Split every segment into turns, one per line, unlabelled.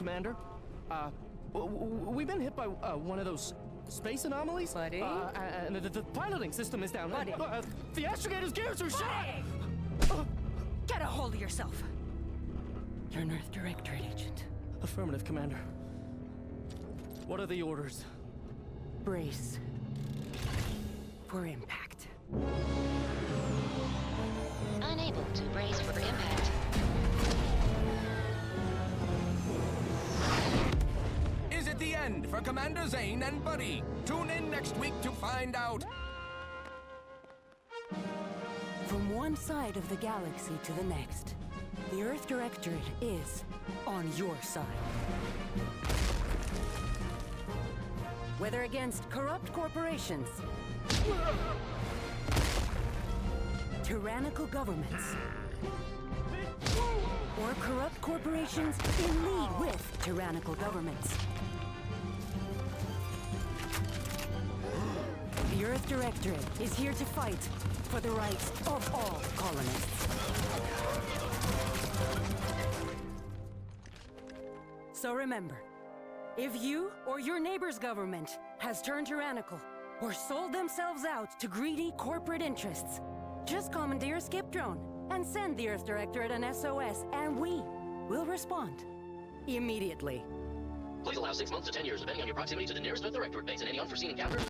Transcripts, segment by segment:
Commander. We've been hit by one of those space anomalies.
Buddy?
And the piloting system is down.
Buddy.
The astrogator's gears are shot!
Get a hold of yourself. You're an Earth Directorate agent.
Affirmative, Commander. What are the orders?
Brace for impact.
Unable to brace for impact.
Is it the end for Commander Zane and Buddy? Tune in next week to find out.
From one side of the galaxy to the next, the Earth Directorate is on your side. Whether against corrupt corporations, tyrannical governments, or corrupt corporations in league with tyrannical governments, the Earth Directorate is here to fight for the rights of all colonists. So remember, if you or your neighbor's government has turned tyrannical or sold themselves out to greedy corporate interests, just commandeer a skip drone and send the Earth Directorate an SOS, and we will respond immediately.
Please allow 6 months to 10 years, depending on your proximity to the nearest Earth Directorate base and any unforeseen encounters.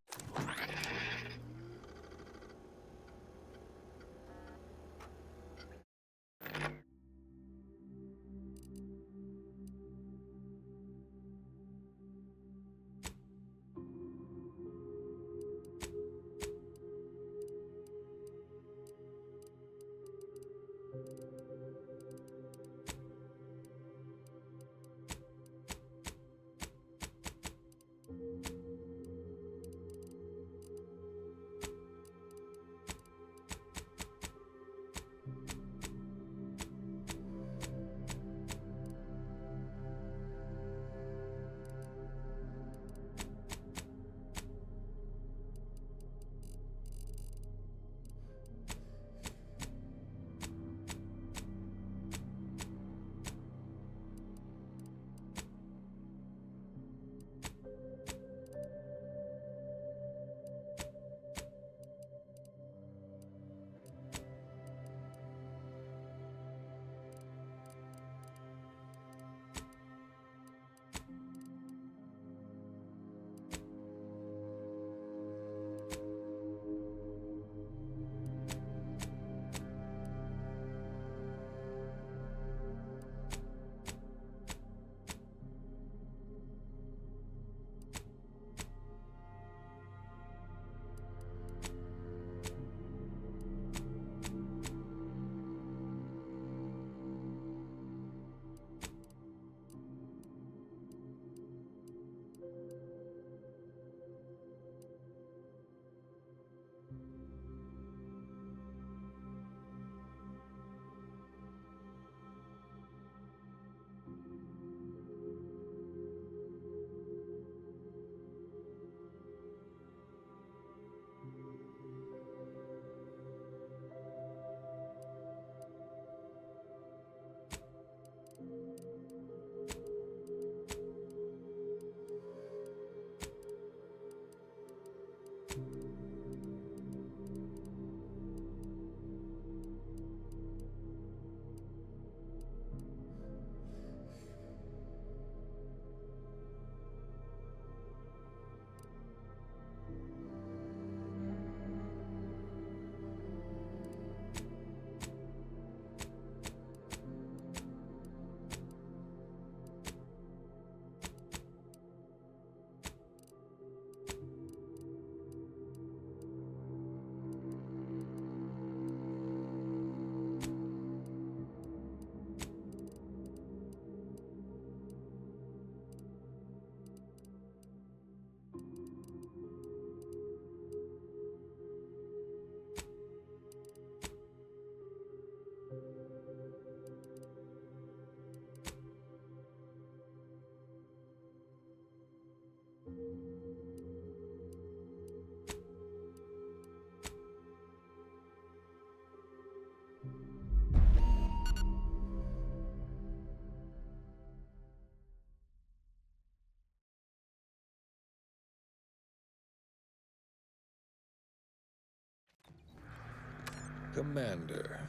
Commander,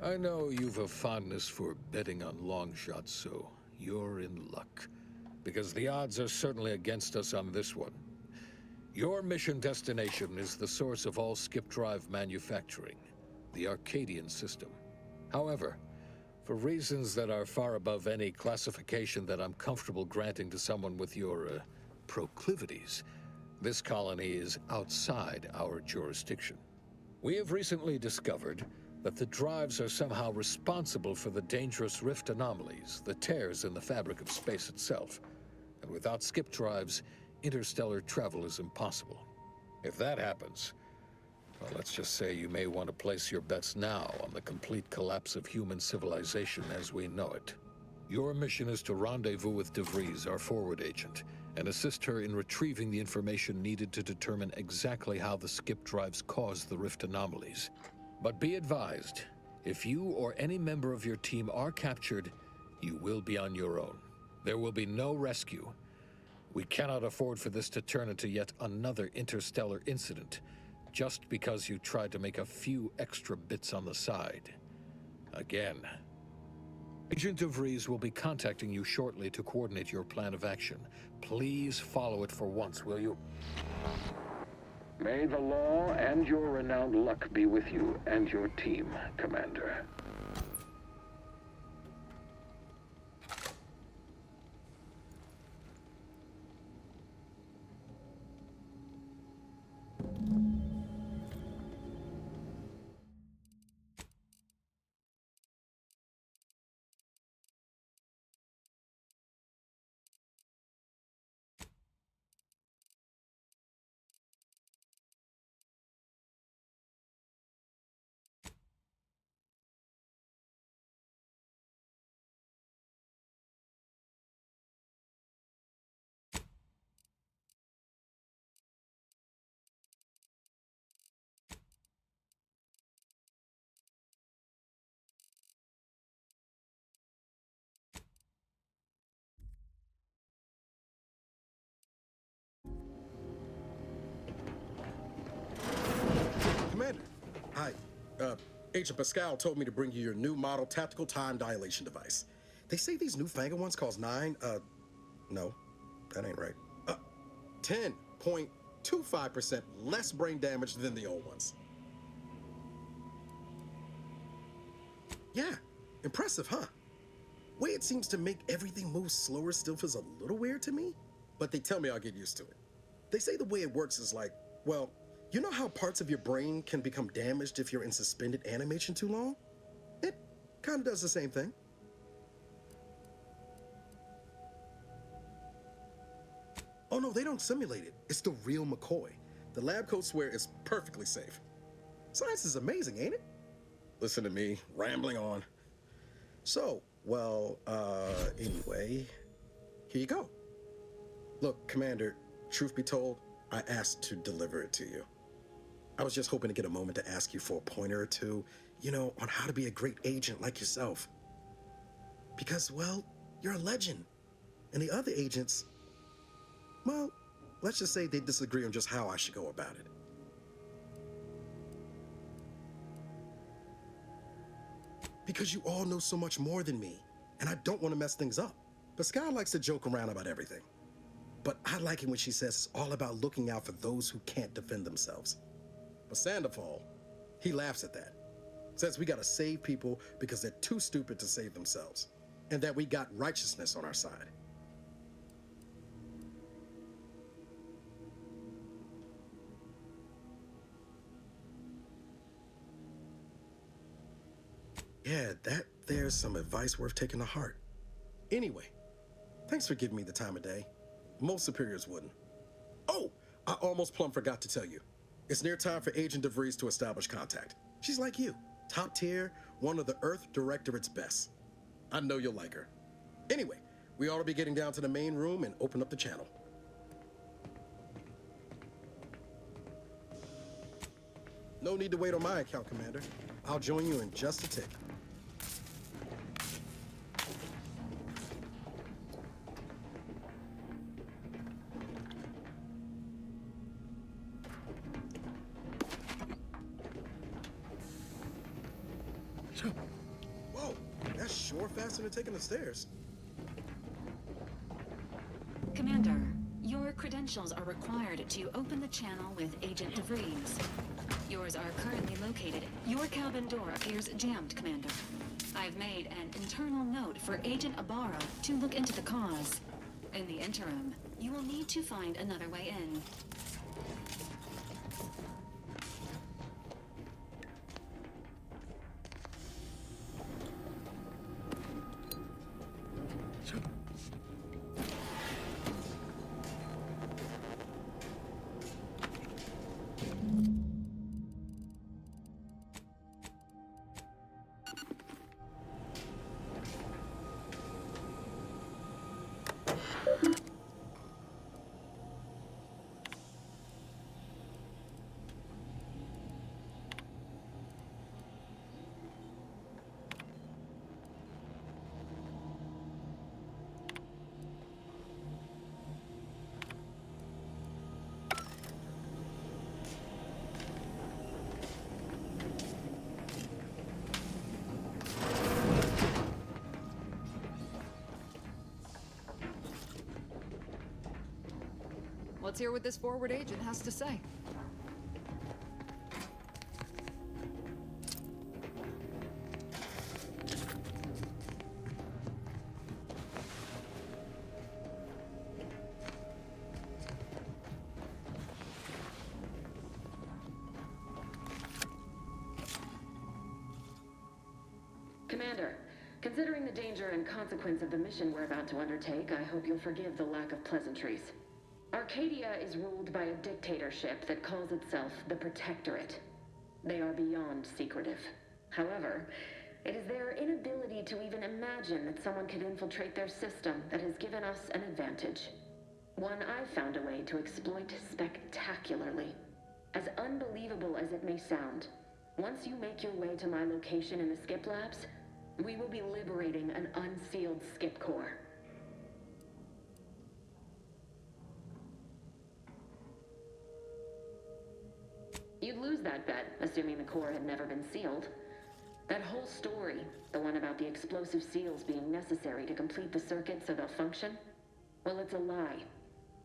I know you've a fondness for betting on long shots, so you're in luck. Because the odds are certainly against us on this one. Your mission destination is the source of all skip drive manufacturing, the Arcadian system. However, for reasons that are far above any classification that I'm comfortable granting to someone with your, proclivities, this colony is outside our jurisdiction. We have recently discovered that the drives are somehow responsible for the dangerous rift anomalies, the tears in the fabric of space itself. And without skip drives, interstellar travel is impossible. If that happens, well, let's just say you may want to place your bets now on the complete collapse of human civilization as we know it. Your mission is to rendezvous with DeVries, our forward agent, and assist her in retrieving the information needed to determine exactly how the skip drives cause the rift anomalies. But be advised, if you or any member of your team are captured, you will be on your own. There will be no rescue. We cannot afford for this to turn into yet another interstellar incident, just because you tried to make a few extra bits on the side. Again. Agent DeVries will be contacting you shortly to coordinate your plan of action. Please follow it for once, will you? May the law and your renowned luck be with you and your team, Commander.
Commander, hi. Agent Pascal told me to bring you your new model tactical time dilation device. They say these newfangled ones cause no, that ain't right. 10.25% less brain damage than the old ones. Yeah, impressive, huh? Way it seems to make everything move slower still feels a little weird to me, but they tell me I'll get used to it. They say the way it works is like, well, you know how parts of your brain can become damaged if you're in suspended animation too long? It kind of does the same thing. Oh no, they don't simulate it. It's the real McCoy. The lab coats swear it's perfectly safe. Science is amazing, ain't it? Listen to me, rambling on. So, well, anyway, here you go. Look, Commander, truth be told, I asked to deliver it to you. I was just hoping to get a moment to ask you for a pointer or two, you know, on how to be a great agent like yourself. Because, well, you're a legend. And the other agents, well, let's just say they disagree on just how I should go about it. Because you all know so much more than me, and I don't want to mess things up. Pascal likes to joke around about everything. But I like it when she says it's all about looking out for those who can't defend themselves. But Sandoval, he laughs at that. Says we gotta save people because they're too stupid to save themselves. And that we got righteousness on our side. Yeah, there's some advice worth taking to heart. Anyway, thanks for giving me the time of day. Most superiors wouldn't. Oh, I almost plumb forgot to tell you. It's near time for Agent DeVries to establish contact. She's like you, top tier, one of the Earth Directorate's best. I know you'll like her. Anyway, we ought to be getting down to the main room and open up the channel. No need to wait on my account, Commander. I'll join you in just a tick. Whoa, that's sure faster than taking the stairs.
Commander, your credentials are required to open the channel with Agent DeVries. Yours are currently located. Your cabin door appears jammed, Commander. I've made an internal note for Agent Ibarra to look into the cause. In the interim, you will need to find another way in.
Let's hear what this forward agent has to say.
Commander, considering the danger and consequence of the mission we're about to undertake, I hope you'll forgive the lack of pleasantries. Arcadia is ruled by a dictatorship that calls itself the Protectorate. They are beyond secretive. However, it is their inability to even imagine that someone could infiltrate their system that has given us an advantage. One I've found a way to exploit spectacularly. As unbelievable as it may sound, once you make your way to my location in the Skip Labs, we will be liberating an unsealed Skip core. You'd lose that bet, assuming the core had never been sealed. That whole story, the one about the explosive seals being necessary to complete the circuit so they'll function, well, it's a lie.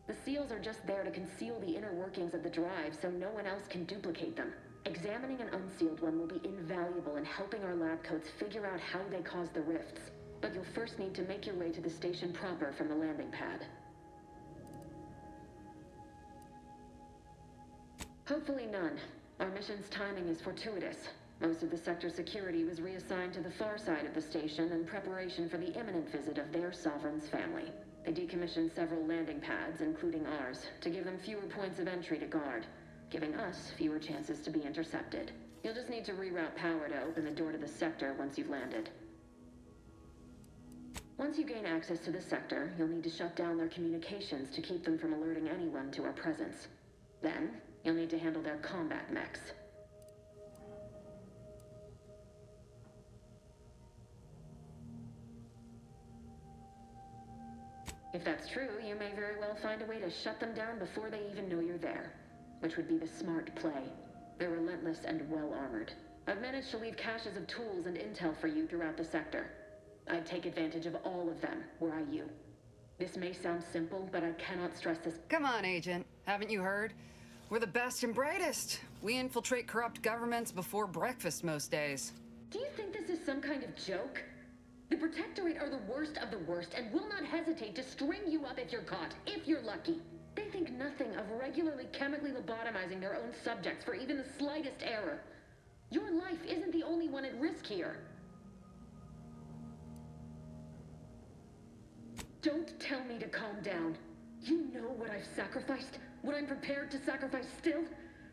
The seals are just there to conceal the inner workings of the drive so no one else can duplicate them. Examining an unsealed one will be invaluable in helping our lab coats figure out how they cause the rifts. But you'll first need to make your way to the station proper from the landing pad. Hopefully none. Our mission's timing is fortuitous. Most of the sector's security was reassigned to the far side of the station in preparation for the imminent visit of their sovereign's family. They decommissioned several landing pads, including ours, to give them fewer points of entry to guard, giving us fewer chances to be intercepted. You'll just need to reroute power to open the door to the sector once you've landed. Once you gain access to the sector, you'll need to shut down their communications to keep them from alerting anyone to our presence. Then, you'll need to handle their combat mechs. If that's true, you may very well find a way to shut them down before they even know you're there, which would be the smart play. They're relentless and well-armored. I've managed to leave caches of tools and intel for you throughout the sector. I'd take advantage of all of them, were I you. This may sound simple, but I cannot stress this.
Come on, Agent. Haven't you heard? We're the best and brightest. We infiltrate corrupt governments before breakfast most days.
Do you think this is some kind of joke? The Protectorate are the worst of the worst and will not hesitate to string you up if you're caught, if you're lucky. They think nothing of regularly chemically lobotomizing their own subjects for even the slightest error. Your life isn't the only one at risk here. Don't tell me to calm down. You know what I've sacrificed? What I'm prepared to sacrifice still?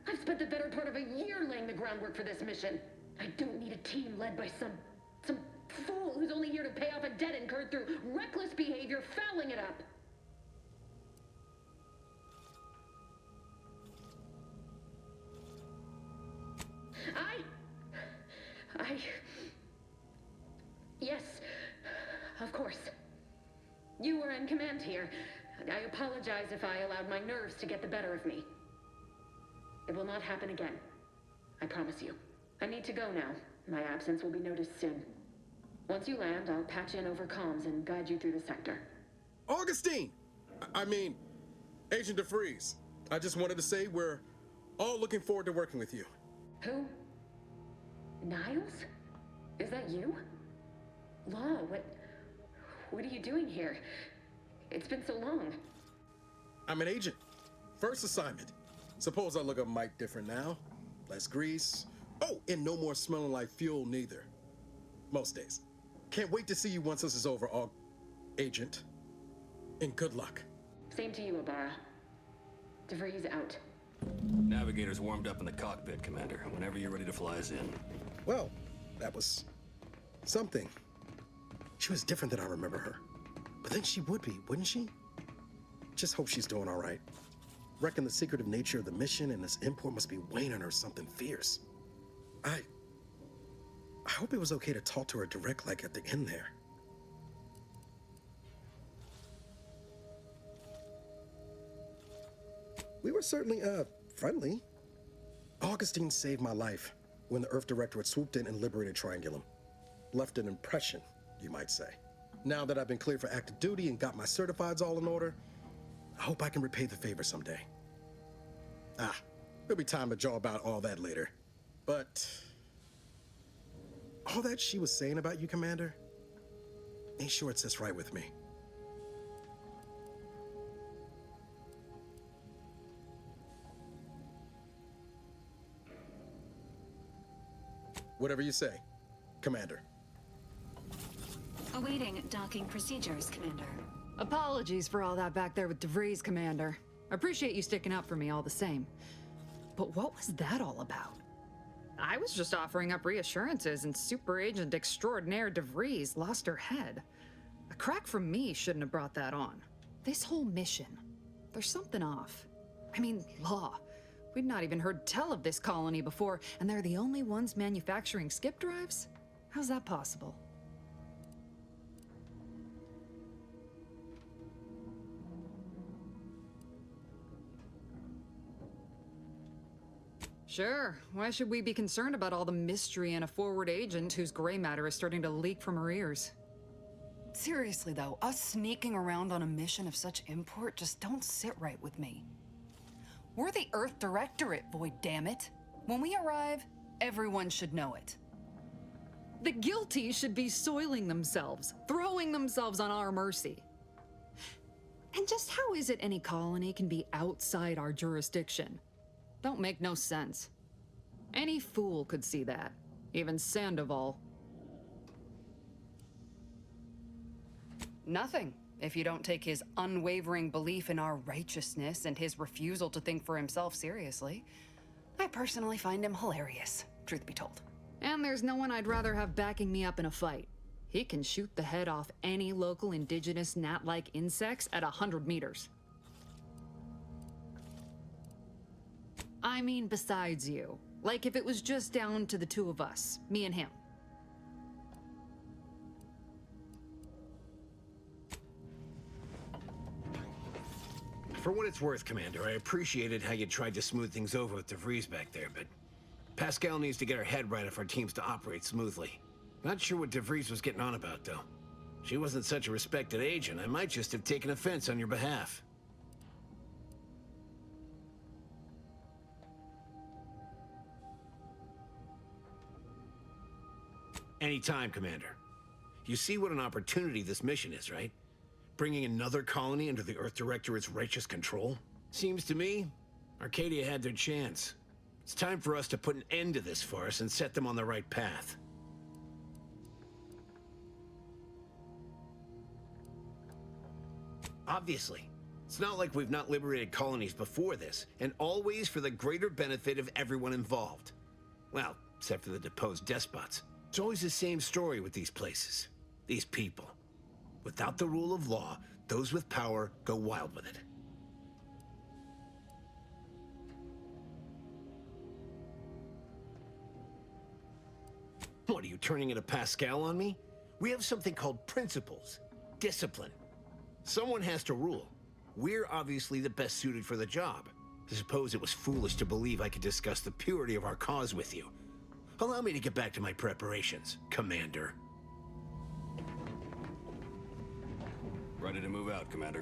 I've spent the better part of a year laying the groundwork for this mission. I don't need a team led by some fool who's only here to pay off a debt incurred through reckless behavior, fouling it up. Yes, of course. You were in command here. I apologize if I allowed my nerves to get the better of me. It will not happen again. I promise you. I need to go now. My absence will be noticed soon. Once you land, I'll patch in over comms and guide you through the sector.
Augustine! I mean, Agent DeFreeze. I just wanted to say we're all looking forward to working with you.
Who? Niles? Is that you? Law, what are you doing here? It's been so long.
I'm an agent. First assignment. Suppose I look a mite different now. Less grease. Oh, and no more smelling like fuel neither. Most days. Can't wait to see you once this is over, Agent. And good luck.
Same to you, Ibarra. DeVries out.
Navigator's warmed up in the cockpit, Commander. Whenever you're ready to fly us in.
Well, that was something. She was different than I remember her. But then she would be, wouldn't she? Just hope she's doing all right. Reckon the secretive nature of the mission and this import must be weighing on her something fierce. I hope it was okay to talk to her direct like at the end there. We were certainly, friendly. Augustine saved my life when the Earth Directorate swooped in and liberated Triangulum. Left an impression, you might say. Now that I've been cleared for active duty and got my certifieds all in order, I hope I can repay the favor someday. There'll be time to jaw about all that later. But all that she was saying about you, Commander, ain't sure it sits right with me. Whatever you say, Commander.
Awaiting docking procedures, Commander.
Apologies for all that back there with DeVries, Commander. I appreciate you sticking up for me all the same. But what was that all about? I was just offering up reassurances and Super Agent Extraordinaire DeVries lost her head. A crack from me shouldn't have brought that on. This whole mission, there's something off. I mean, Law. We'd not even heard tell of this colony before, and they're the only ones manufacturing skip drives? How's that possible? Sure, why should we be concerned about all the mystery in a forward agent whose gray matter is starting to leak from her ears? Seriously though, us sneaking around on a mission of such import just don't sit right with me. We're the Earth Directorate, Void, damn it. When we arrive, everyone should know it. The guilty should be soiling themselves, throwing themselves on our mercy. And just how is it any colony can be outside our jurisdiction? Don't make no sense. Any fool could see that, even Sandoval. Nothing, if you don't take his unwavering belief in our righteousness and his refusal to think for himself seriously. I personally find him hilarious, truth be told. And there's no one I'd rather have backing me up in a fight. He can shoot the head off any local indigenous gnat-like insects at 100 meters. I mean besides you. Like if it was just down to the two of us, me and him.
For what it's worth, Commander, I appreciated how you tried to smooth things over with DeVries back there, but Pascal needs to get her head right if our team's to operate smoothly. Not sure what DeVries was getting on about, though. She wasn't such a respected agent. I might just have taken offense on your behalf. Anytime, Commander. You see what an opportunity this mission is, right? Bringing another colony under the Earth Directorate's righteous control? Seems to me, Arcadia had their chance. It's time for us to put an end to this farce and set them on the right path. Obviously. It's not like we've not liberated colonies before this, and always for the greater benefit of everyone involved. Well, except for the deposed despots. It's always the same story with these places, these people. Without the rule of law, those with power go wild with it. What, are you turning into Pascal on me? We have something called principles, discipline. Someone has to rule. We're obviously the best suited for the job. I suppose it was foolish to believe I could discuss the purity of our cause with you. Allow me to get back to my preparations, Commander.
Ready to move out, Commander.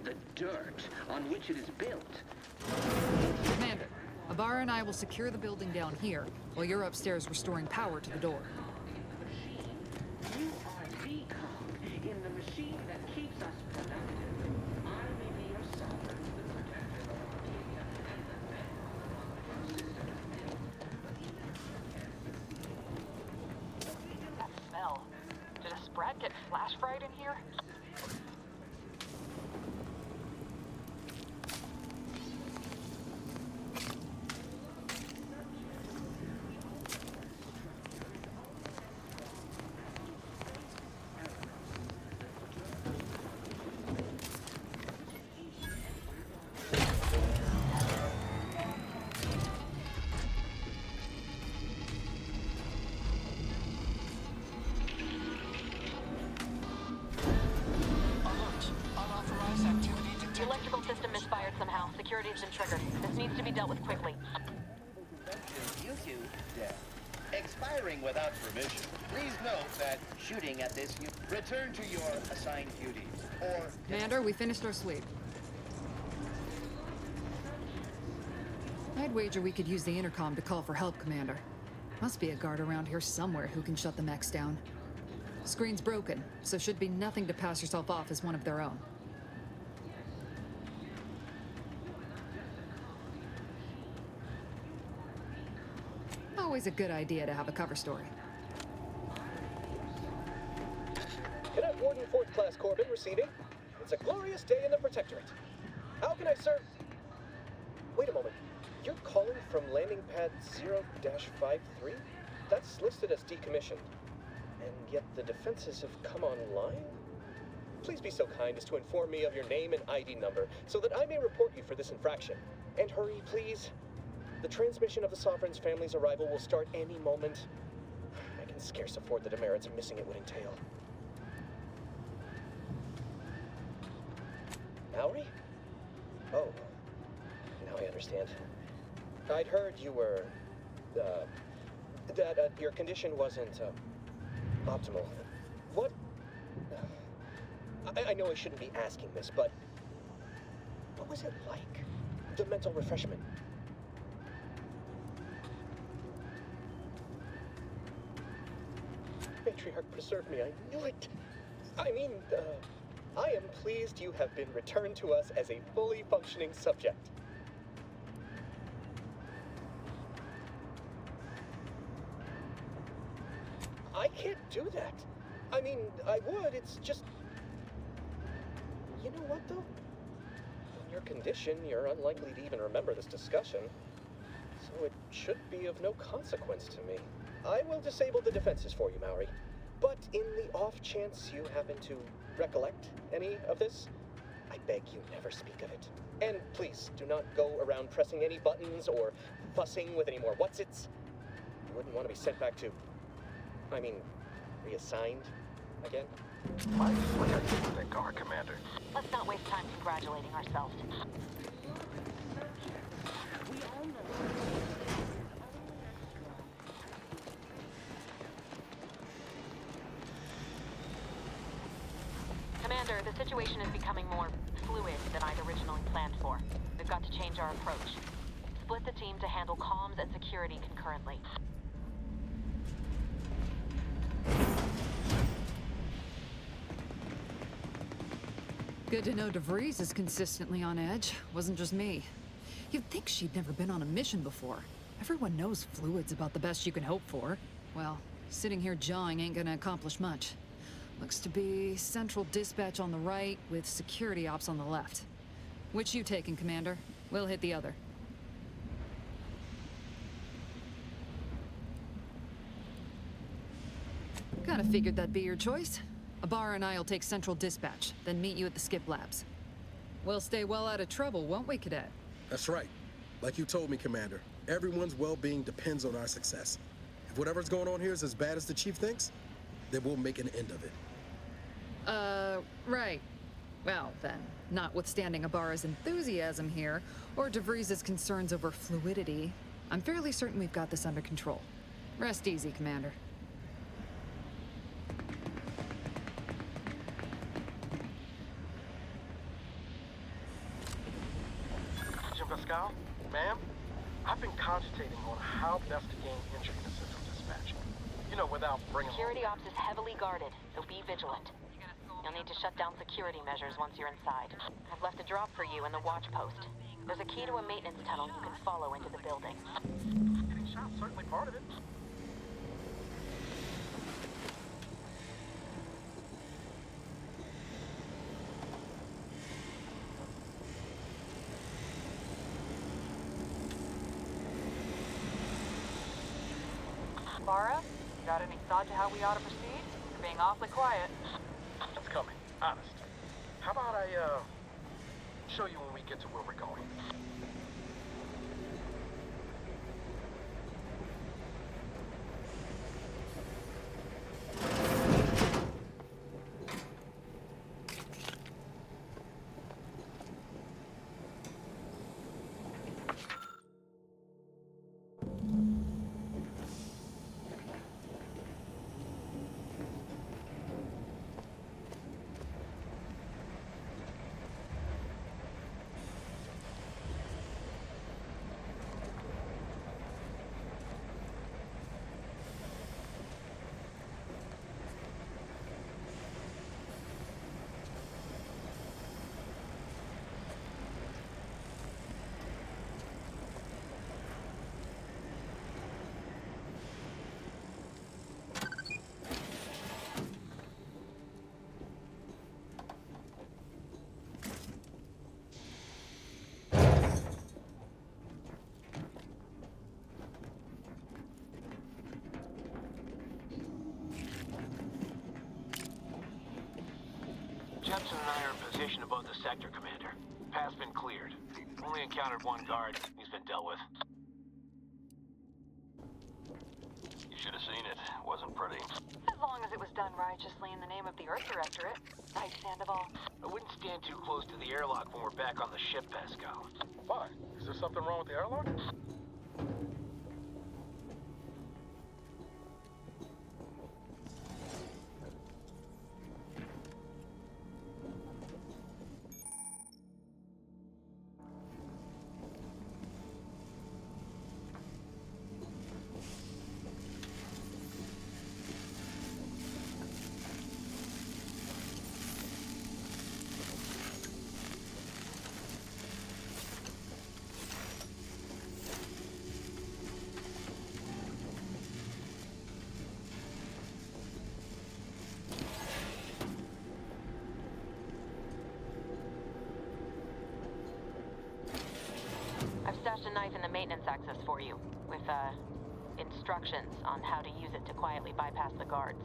The dirt on which it is built.
Commander, Ibarra and I will secure the building down here, while you're upstairs restoring power to the door.
You are the cog in the machine that keeps us productive. I may be your sovereign, the protector of Arcadia, and
That smell. Did a sprat get flash fried in here? Security's been triggered. This needs to be dealt with quickly.
YouTube death. Expiring without permission. Please note that shooting at this, you return to your assigned duties. Or...
Commander, we finished our sweep. I'd wager we could use the intercom to call for help, Commander. Must be a guard around here somewhere who can shut the mechs down. Screen's broken, so should be nothing to pass yourself off as one of their own. Always a good idea to have a cover story.
Cadet Warden 4th Class Corbin receiving. It's a glorious day in the Protectorate. How can I serve? Wait a moment. You're calling from landing pad 0-53? That's listed as decommissioned. And yet the defenses have come online? Please be so kind as to inform me of your name and ID number so that I may report you for this infraction. And hurry, please. The transmission of the Sovereign's family's arrival will start any moment. I can scarce afford the demerits missing it would entail. Mallory? Oh, now I understand. I'd heard you were, that your condition wasn't, optimal. What? I know I shouldn't be asking this, but what was it like? The mental refreshment. Matriarch preserve me, I knew it. I mean, I am pleased you have been returned to us as a fully functioning subject. I can't do that. I mean, I would, it's just... You know what, though? In your condition, you're unlikely to even remember this discussion. So it should be of no consequence to me. I will disable the defenses for you, Mallory. But in the off chance you happen to recollect any of this, I beg you never speak of it. And please, do not go around pressing any buttons or fussing with any more whatsits. You wouldn't want to be sent back to... I mean, reassigned again?
What do you think, our Commander?
Let's not waste time congratulating ourselves.
We all know
Commander, the situation is becoming more fluid than I'd originally planned for. We've got to change our approach. Split the team to handle comms and security concurrently.
Good to know DeVries is consistently on edge. Wasn't just me. You'd think she'd never been on a mission before. Everyone knows fluid's about the best you can hope for. Well, sitting here jawing ain't gonna accomplish much. Looks to be central dispatch on the right with security ops on the left. Which you taking, Commander? We'll hit the other. Kinda figured that'd be your choice. Ibarra and I'll take central dispatch, then meet you at the skip labs. We'll stay well out of trouble, won't we, Cadet?
That's right. Like you told me, Commander, everyone's well-being depends on our success. If whatever's going on here is as bad as the Chief thinks, then we'll make an end of it.
Right. Well, then, notwithstanding Ibarra's enthusiasm here, or DeVries' concerns over fluidity, I'm fairly certain we've got this under control. Rest easy, Commander.
Pascal, ma'am, I've been cogitating on how best to gain entry into Central Dispatch. You know, without bringing...
Security ops is heavily guarded, so be vigilant. You'll need to shut down security measures once you're inside. I've left a drop for you in the watch post. There's a key to a maintenance tunnel you can follow into the building.
Getting shot, certainly part of it.
Ibarra, got any thought to how we ought to proceed? You're being awfully quiet.
It's coming, honest. How about I, show you when we get to where we're going?
Jepson and I are in position above the sector, Commander. Path's been cleared. Only encountered one guard. He's been dealt with.
You should have seen it. Wasn't pretty.
As long as it was done righteously in the name of the Earth Directorate. Nice Sandoval.
I wouldn't stand too close to the airlock when we're back on the ship, Pascal.
Why? Is there something wrong with the airlock?
I've stashed a knife in the maintenance access for you, with, instructions on how to use it to quietly bypass the guards.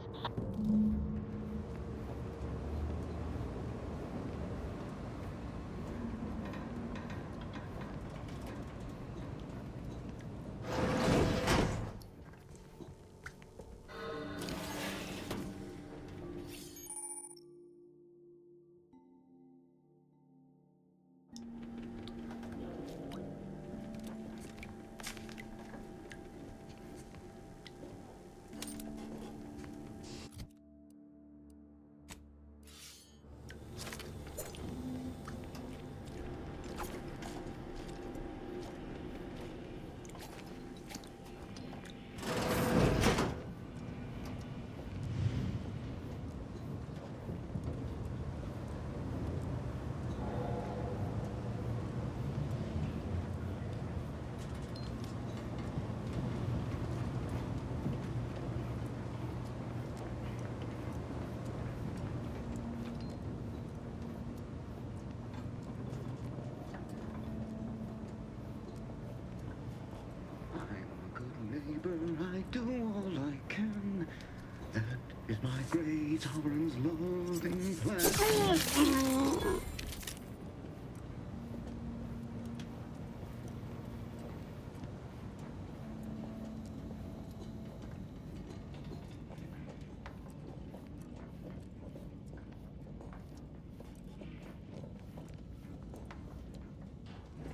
Tolerance, loathing, pleasure.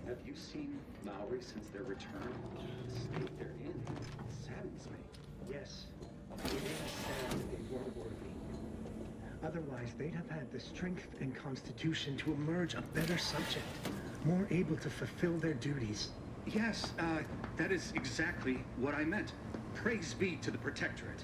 Have you seen Maori since their return? The state they're in saddens me. Yes, it is sad that they weren't worthy. Otherwise, they'd have had the strength and constitution to emerge a better subject, more able to fulfill their duties. Yes, that is exactly what I meant. Praise be to the Protectorate.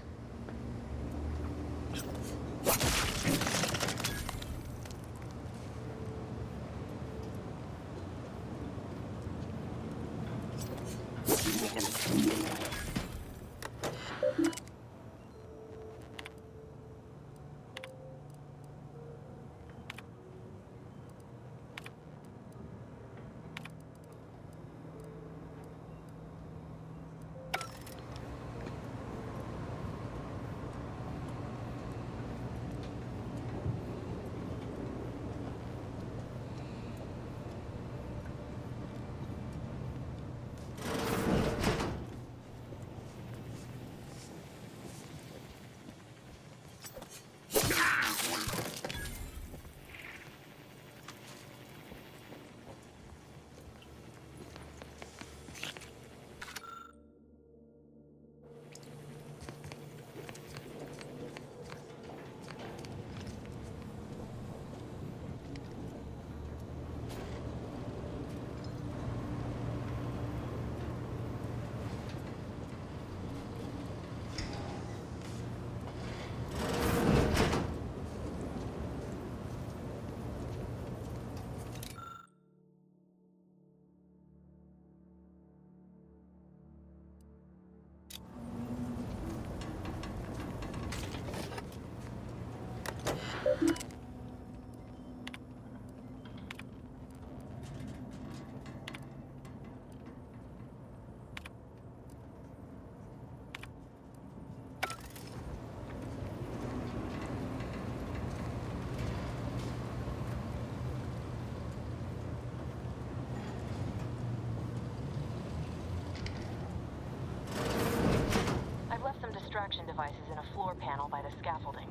Distraction devices in a floor panel by the scaffolding.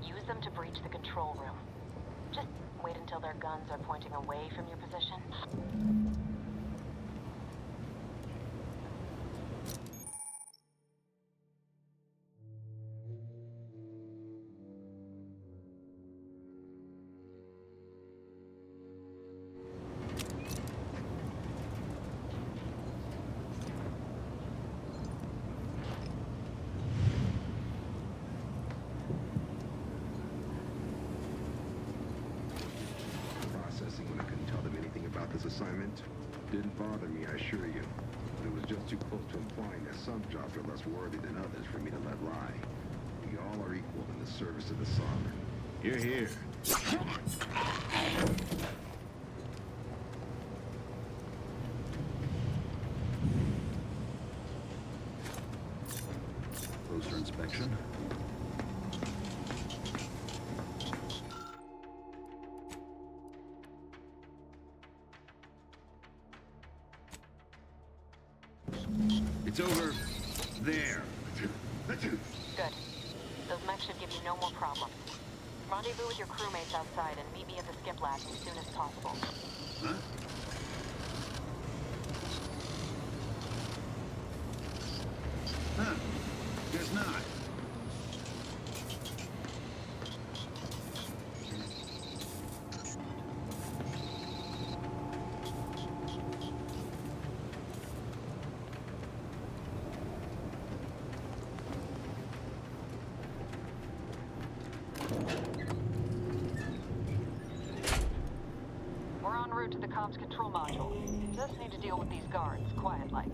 Use them to breach the control room. Just wait until their guns are pointing away from your position.
Assignment didn't bother me, I assure you. But it was just too close to implying that some jobs are less worthy than others for me to let lie. We all are equal in the service of the Sovereign. You're here.
Closer inspection.
It's over there.
Good. Those mechs should give you no more problems. Rendezvous with your crewmates outside and meet me at the skip lab as soon as possible.
Huh? Huh. Guess not.
We're en route to the comms control module. Just need to deal with these guards, quiet-like.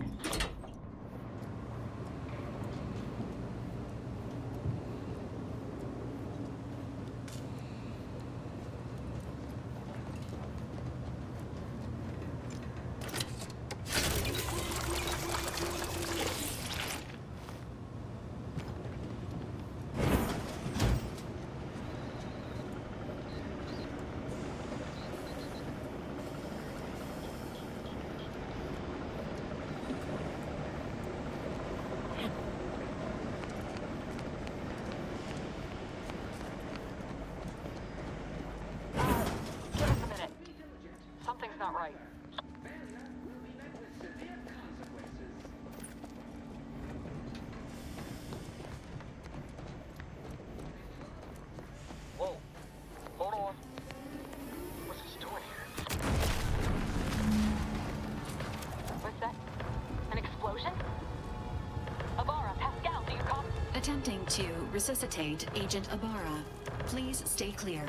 Attempting to resuscitate Agent Ibarra. Please stay clear.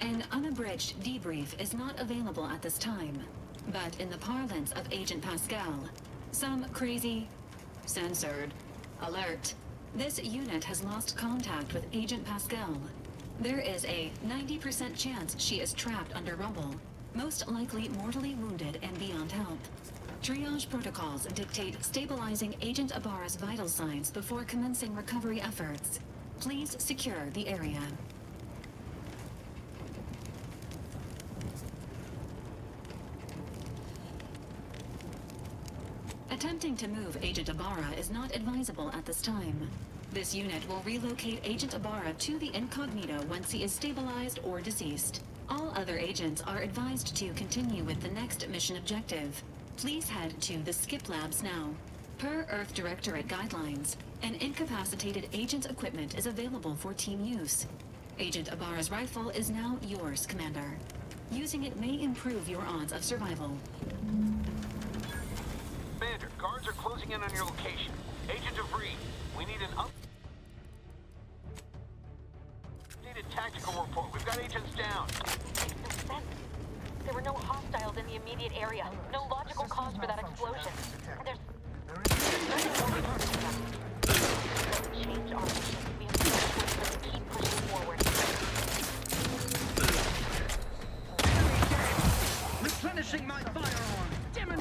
An unabridged debrief is not available at this time, but in the parlance of Agent Pascal, some crazy, censored, alert. This unit has lost contact with Agent Pascal. There is a 90% chance she is trapped under rubble, most likely mortally wounded and beyond help. Triage protocols dictate stabilizing Agent Ibarra's vital signs before commencing recovery efforts. Please secure the area. Attempting to move Agent Ibarra is not advisable at this time. This unit will relocate Agent Ibarra to the incognito once he is stabilized or deceased. All other agents are advised to continue with the next mission objective. Please head to the Skip Labs now. Per Earth Directorate guidelines, an incapacitated agent's equipment is available for team use. Agent Ibarra's rifle is now yours, Commander. Using it may improve your odds of survival.
Commander, guards are closing in on your location. Agent DeVries, we need an updated tactical report. We've got agents down.
Makes sense. There were no hostiles in the immediate area. No logical cause for that explosion. There's nothing more we can do. Change our mission. We have to keep pushing forward.
Replenishing my firearm! Damn it!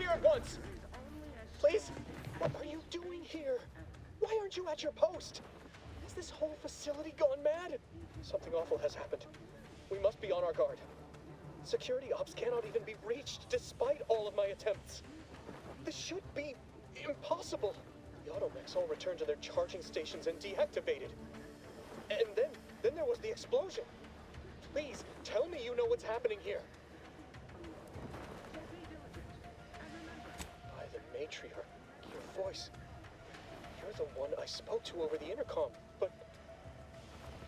At once! Please? What are you doing here? Why aren't you at your post? Has this whole facility gone mad? Something awful has happened. We must be on our guard. Security ops cannot even be reached despite all of my attempts. This should be impossible. The automechs all returned to their charging stations and deactivated. And then there was the explosion. Please, tell me you know what's happening here. Matriarch, your voice. You're the one I spoke to over the intercom, but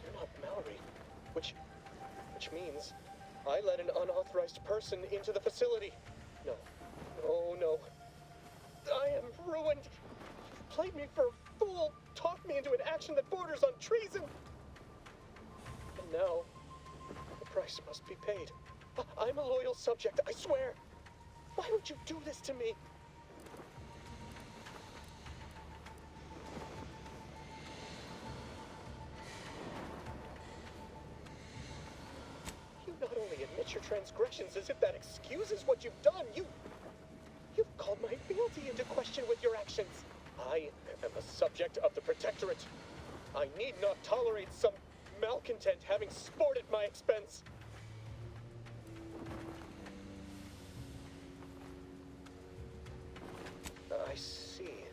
you're not Mallory, which means I let an unauthorized person into the facility. No. Oh no. I am ruined. You've played me for a fool, talked me into an action that borders on treason. And now, the price must be paid. I'm a loyal subject, I swear. Why would you do this to me? Not only admit your transgressions as if that excuses what you've done, you've called my fealty into question with your actions. I am a subject of the Protectorate. I need not tolerate some malcontent having sport at my expense. I see.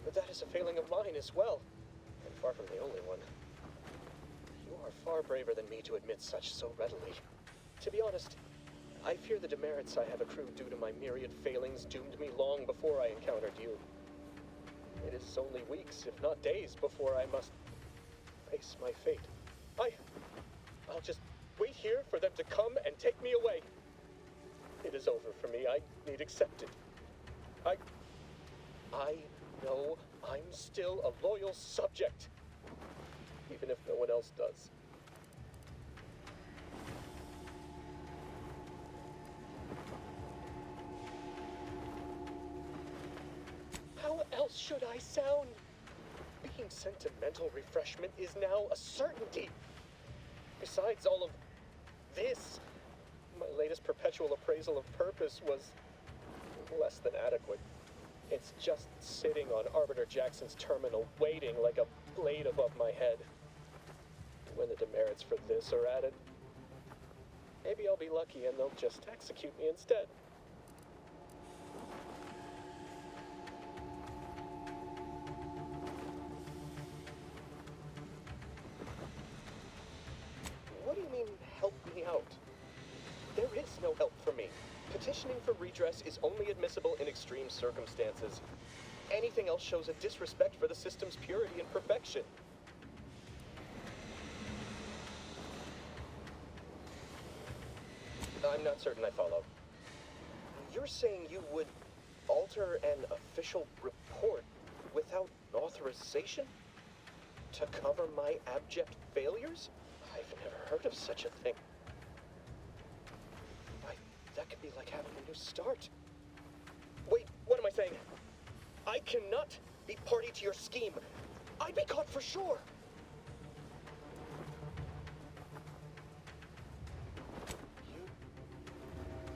But that is a failing of mine as well, and far from the only one. You are far braver than me to admit such so readily. To be honest, I fear the demerits I have accrued due to my myriad failings doomed me long before I encountered you. It's only weeks, if not days, before I must face my fate. I'll just wait here for them to come and take me away. It is over for me. I need accepted. I know I'm still a loyal subject, even if no one else does. How else should I sound? Being sentimental refreshment is now a certainty. Besides all of this, my latest perpetual appraisal of purpose was less than adequate. It's just sitting on Arbiter Jackson's terminal, waiting like a blade above my head. When the demerits for this are added, maybe I'll be lucky and they'll just execute me instead. What do you mean, help me out? There is no help for me. Petitioning for redress is only admissible in extreme circumstances. Anything else shows a disrespect for the system's purity and perfection. I'm not certain I follow. You're saying you would alter an official report without authorization? To cover my abject failures? I've never heard of such a thing. That could be like having a new start. Wait, what am I saying? I cannot be party to your scheme. I'd be caught for sure.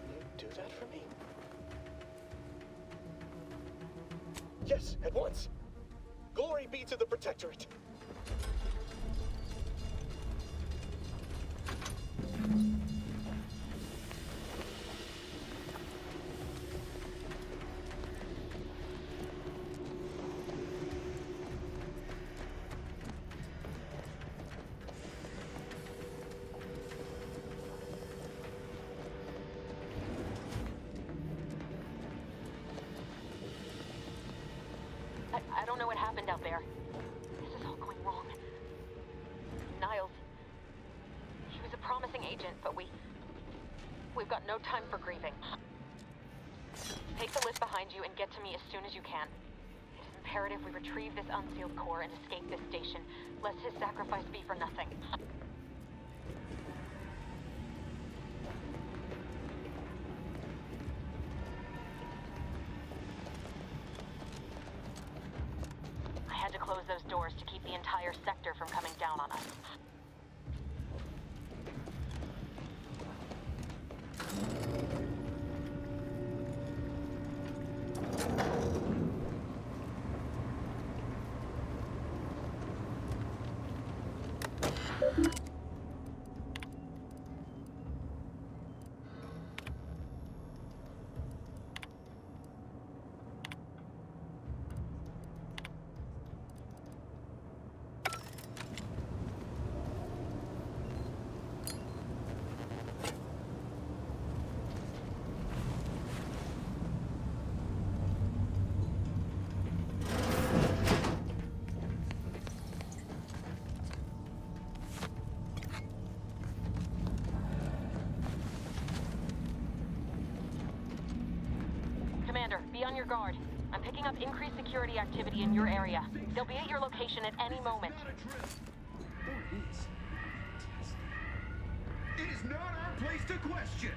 You do that for me? Yes, at once. Glory be to the Protectorate.
I don't know what happened out there. This is all going wrong. Niles, he was a promising agent, but we've got no time for grieving. Take the lift behind you and get to me as soon as you can. It's imperative we retrieve this unsealed core and escape this station, lest his sacrifice be for nothing. I had to close those doors to keep the entire sector from coming down on us. Commander, be on your guard. I'm picking up increased security activity in your area. They'll be at your location at any moment.
It is not our place to question.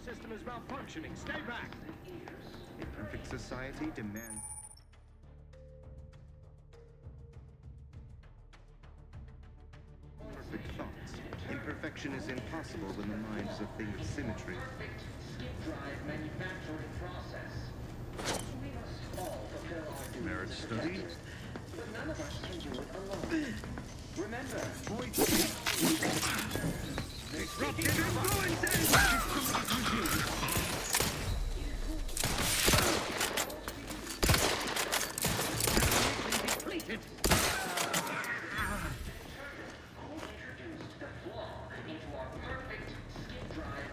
System is malfunctioning. Stay back.
A perfect society demands. Perfect thoughts. Imperfection is impossible when the mind is a thing of symmetry.
Drive manufacturing process. We must all fulfill our duties.
Merit study?
But none of us can do it alone. Remember,
Disruptive influences! Depleted!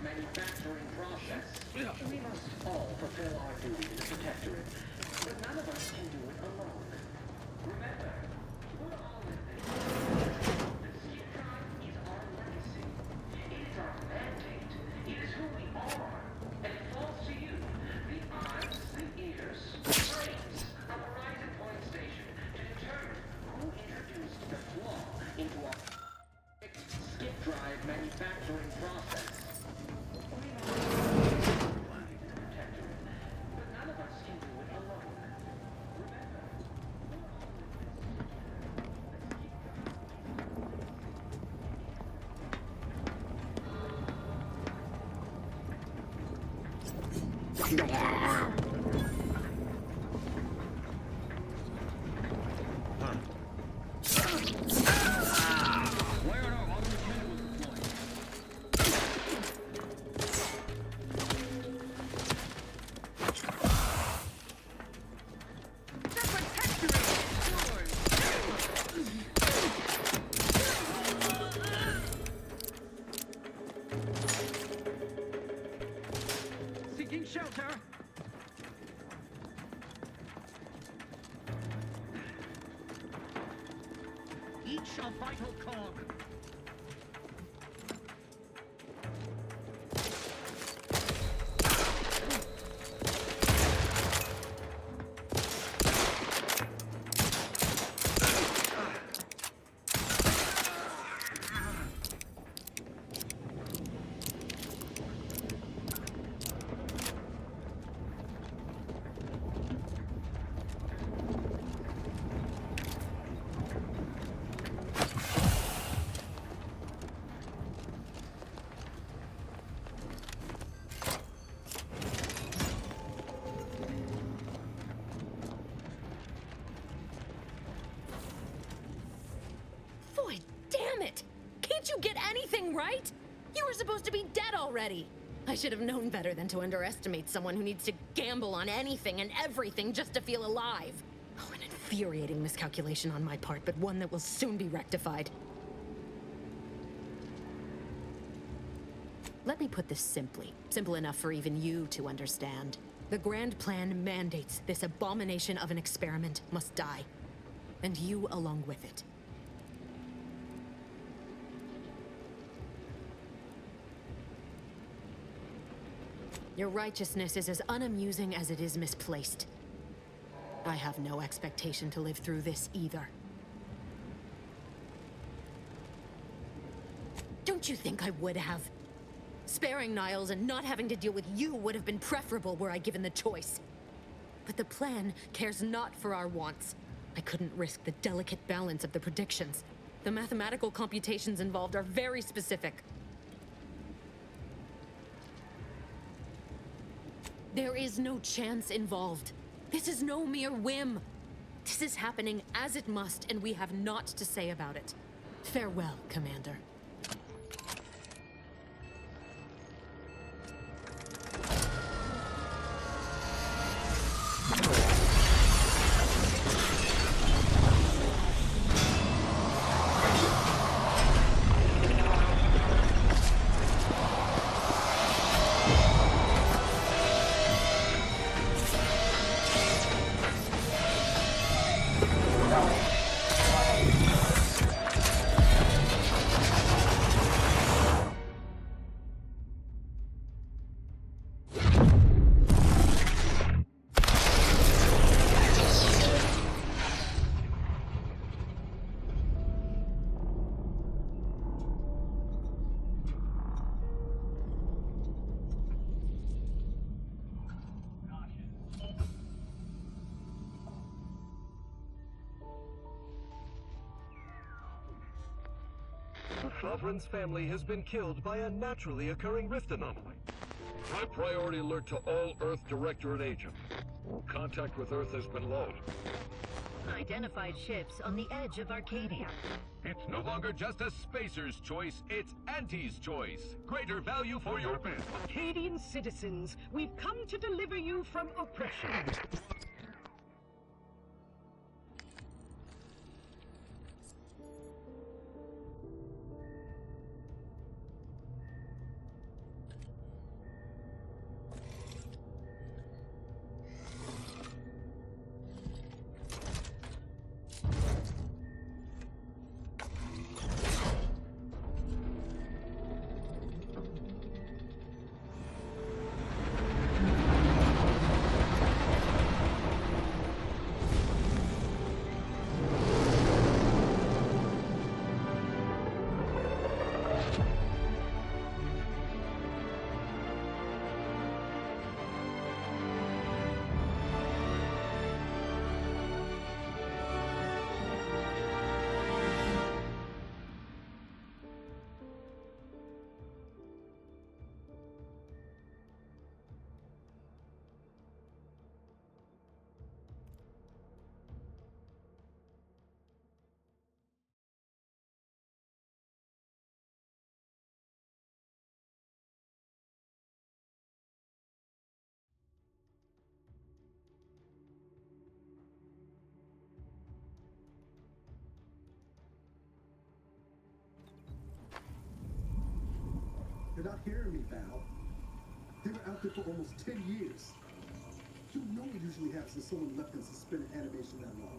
manufacturing process. We must all fulfill our duty to protectorate, but none of us can do it alone. Remember, we're all in this. The skip drive is our legacy. It is our mandate. It is who we are. And it falls to you, the eyes, the ears, the brains of Horizon Point Station to determine who introduced the flaw into our skip drive manufacturing process.
Shelter! Each a vital cog.
You get anything right? You were supposed to be dead already. I should have known better than to underestimate someone who needs to gamble on anything and everything just to feel alive. Oh, an infuriating miscalculation on my part, but one that will soon be rectified. Let me put this simply. Simple enough for even you to understand. The grand plan mandates this abomination of an experiment must die. And you along with it.
Your righteousness is as unamusing as it is misplaced. I have no expectation to live through this either. Don't you think I would have? Sparing Niles and not having to deal with you would have been preferable were I given the choice. But the plan cares not for our wants. I couldn't risk the delicate balance of the predictions. The mathematical computations involved are very specific. There is no chance involved. This is no mere whim. This is happening as it must, and we have naught to say about it. Farewell, Commander.
Sovereign's family has been killed by a naturally occurring rift anomaly. High priority alert to all Earth Directorate agents. Contact with Earth has been low.
Identified ships on the edge of Arcadia.
It's no longer just a spacer's choice, it's Auntie's choice. Greater value for your bid.
Arcadian citizens, we've come to deliver you from oppression.
You're not hearing me, Val. They were out there for almost 10 years. You know what usually happens when someone left in suspended animation that long.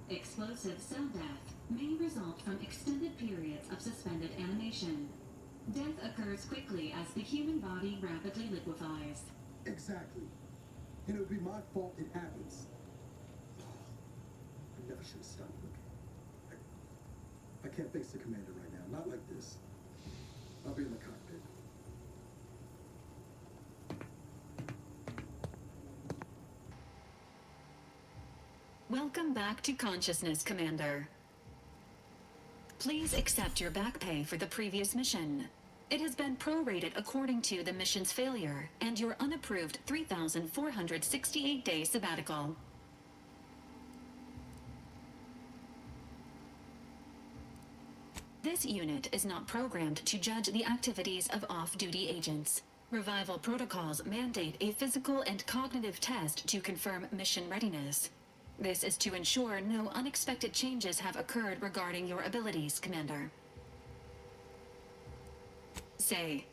Explosive cell death may result from extended periods of suspended animation. Death occurs quickly as the human body rapidly liquefies.
Exactly. And it would be my fault it happens. I never should have stopped looking. I can't face the commander right now. Not like this. I'll be in the cockpit.
Welcome back to consciousness, Commander. Please accept your back pay for the previous mission. It has been prorated according to the mission's failure and your unapproved 3,468-day sabbatical. This unit is not programmed to judge the activities of off-duty agents. Revival protocols mandate a physical and cognitive test to confirm mission readiness. This is to ensure no unexpected changes have occurred regarding your abilities, Commander. Say,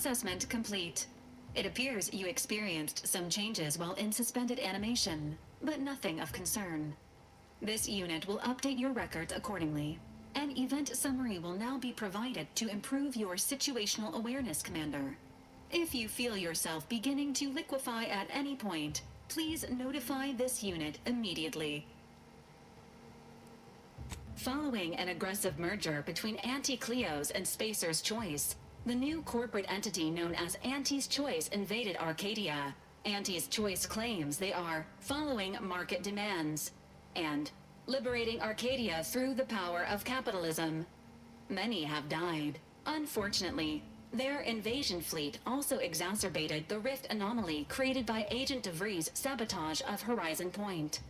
Assessment complete. It appears you experienced some changes while in suspended animation, but nothing of concern. This unit will update your records accordingly. An event summary will now be provided to improve your situational awareness, Commander. If you feel yourself beginning to liquefy at any point, please notify this unit immediately. Following an aggressive merger between Anti-Cleo's and Spacer's Choice, the new corporate entity known as Anti's Choice invaded Arcadia. Anti's Choice claims they are following market demands and liberating Arcadia through the power of capitalism. Many have died. Unfortunately, their invasion fleet also exacerbated the rift anomaly created by Agent DeVries' sabotage of Horizon Point.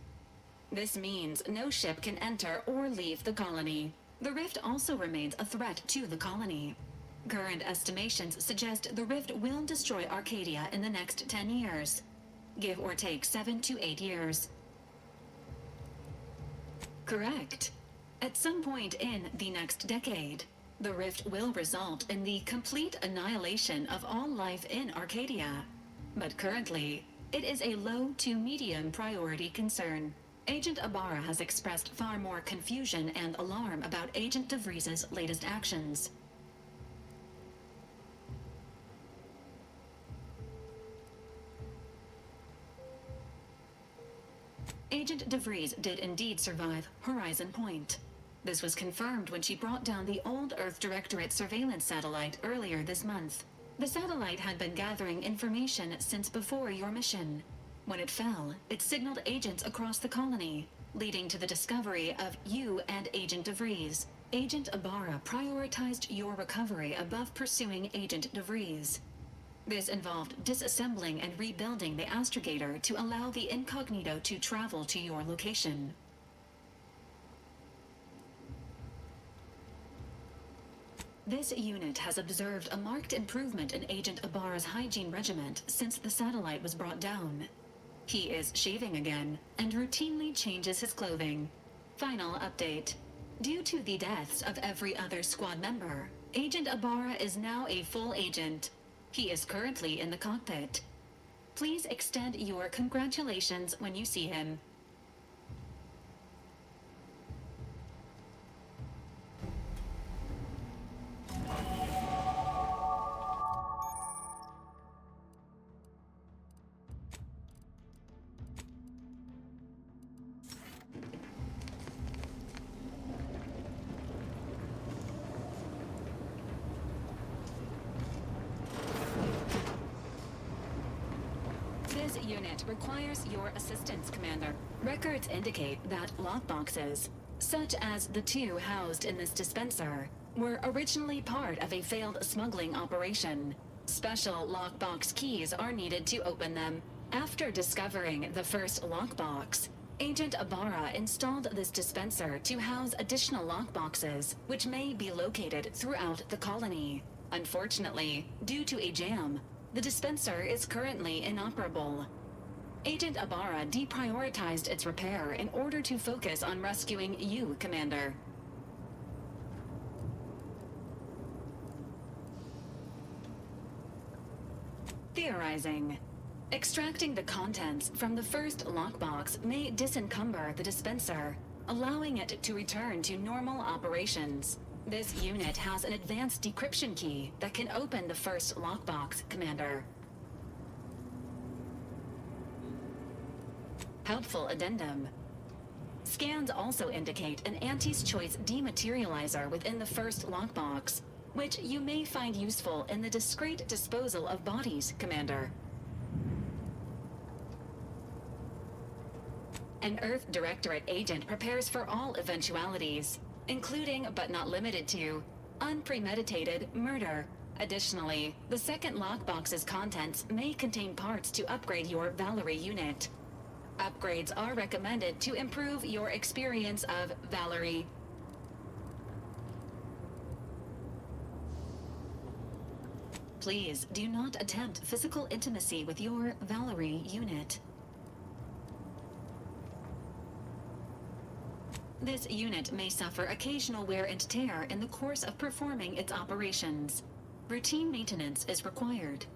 This means no ship can enter or leave the colony. The rift also remains a threat to the colony. Current estimations suggest the rift will destroy Arcadia in the next 10 years. Give or take 7 to 8 years. Correct. At some point in the next decade, the rift will result in the complete annihilation of all life in Arcadia. But currently, it is a low to medium priority concern. Agent Ibarra has expressed far more confusion and alarm about Agent DeVries' latest actions. Agent DeVries did indeed survive Horizon Point. This was confirmed when she brought down the old Earth Directorate surveillance satellite earlier this month. The satellite had been gathering information since before your mission. When it fell, it signaled agents across the colony, leading to the discovery of you and Agent DeVries. Agent Ibarra prioritized your recovery above pursuing Agent DeVries. This involved disassembling and rebuilding the astrogator to allow the incognito to travel to your location. This unit has observed a marked improvement in Agent Ibarra's hygiene regiment since the satellite was brought down. He is shaving again and routinely changes his clothing. Final update. Due to the deaths of every other squad member, Agent Ibarra is now a full agent. He is currently in the cockpit. Please extend your congratulations when you see him. This unit requires your assistance, Commander. Records indicate that lockboxes, such as the two housed in this dispenser, were originally part of a failed smuggling operation. Special lockbox keys are needed to open them. After discovering the first lockbox, Agent Ibarra installed this dispenser to house additional lockboxes, which may be located throughout the colony. Unfortunately, due to a jam, the dispenser is currently inoperable. Agent Ibarra deprioritized its repair in order to focus on rescuing you, Commander. Theorizing. Extracting the contents from the first lockbox may disencumber the dispenser, allowing it to return to normal operations. This unit has an advanced decryption key that can open the first lockbox, Commander. Helpful addendum. Scans also indicate an Anti's Choice dematerializer within the first lockbox, which you may find useful in the discreet disposal of bodies, Commander. An Earth Directorate agent prepares for all eventualities, including but not limited to unpremeditated murder. Additionally, the second lockbox's contents may contain parts to upgrade your Valerie unit. Upgrades are recommended to improve your experience of Valerie. Please do not attempt physical intimacy with your Valerie unit. This unit may suffer occasional wear and tear in the course of performing its operations. Routine maintenance is required.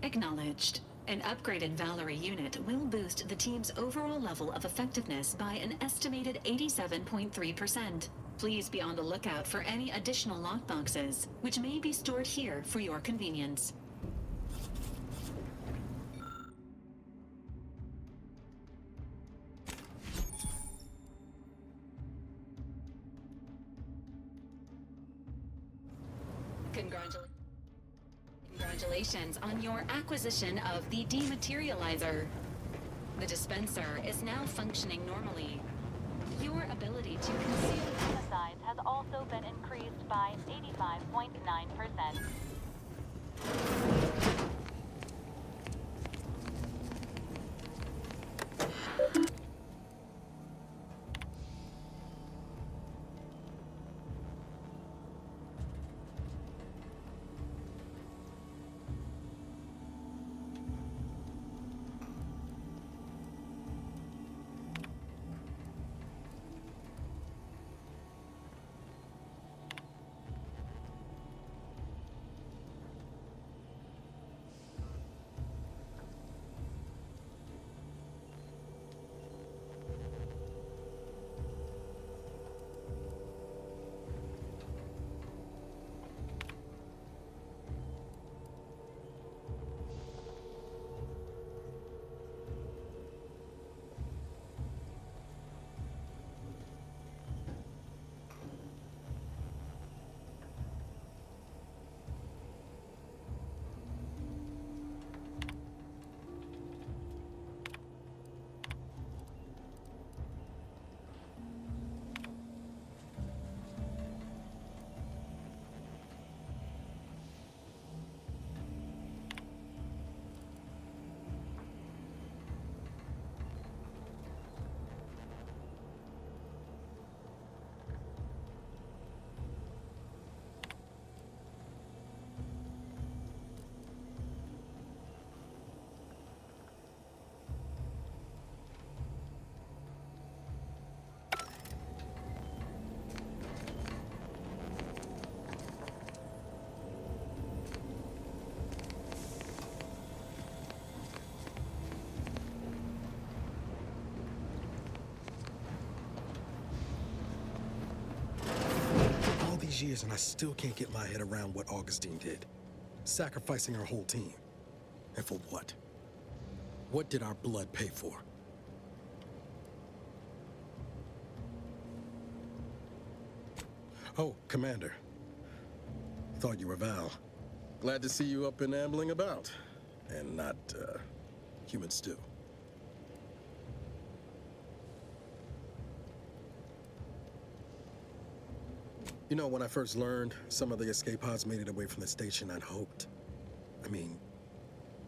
Acknowledged. An upgraded Valerie unit will boost the team's overall level of effectiveness by an estimated 87.3%. Please be on the lookout for any additional lockboxes, which may be stored here for your convenience. Congratulations on your acquisition of the dematerializer. The dispenser is now functioning normally. Your ability to conceal
homicides has also been increased by 85.9%.
Years and I still can't get my head around what Augustine did. Sacrificing our whole team. And for what? What did our blood pay for? Oh, Commander. Thought you were Val. Glad to see you up and ambling about. And not, human stew. You know, when I first learned some of the escape pods made it away from the station, I'd hoped.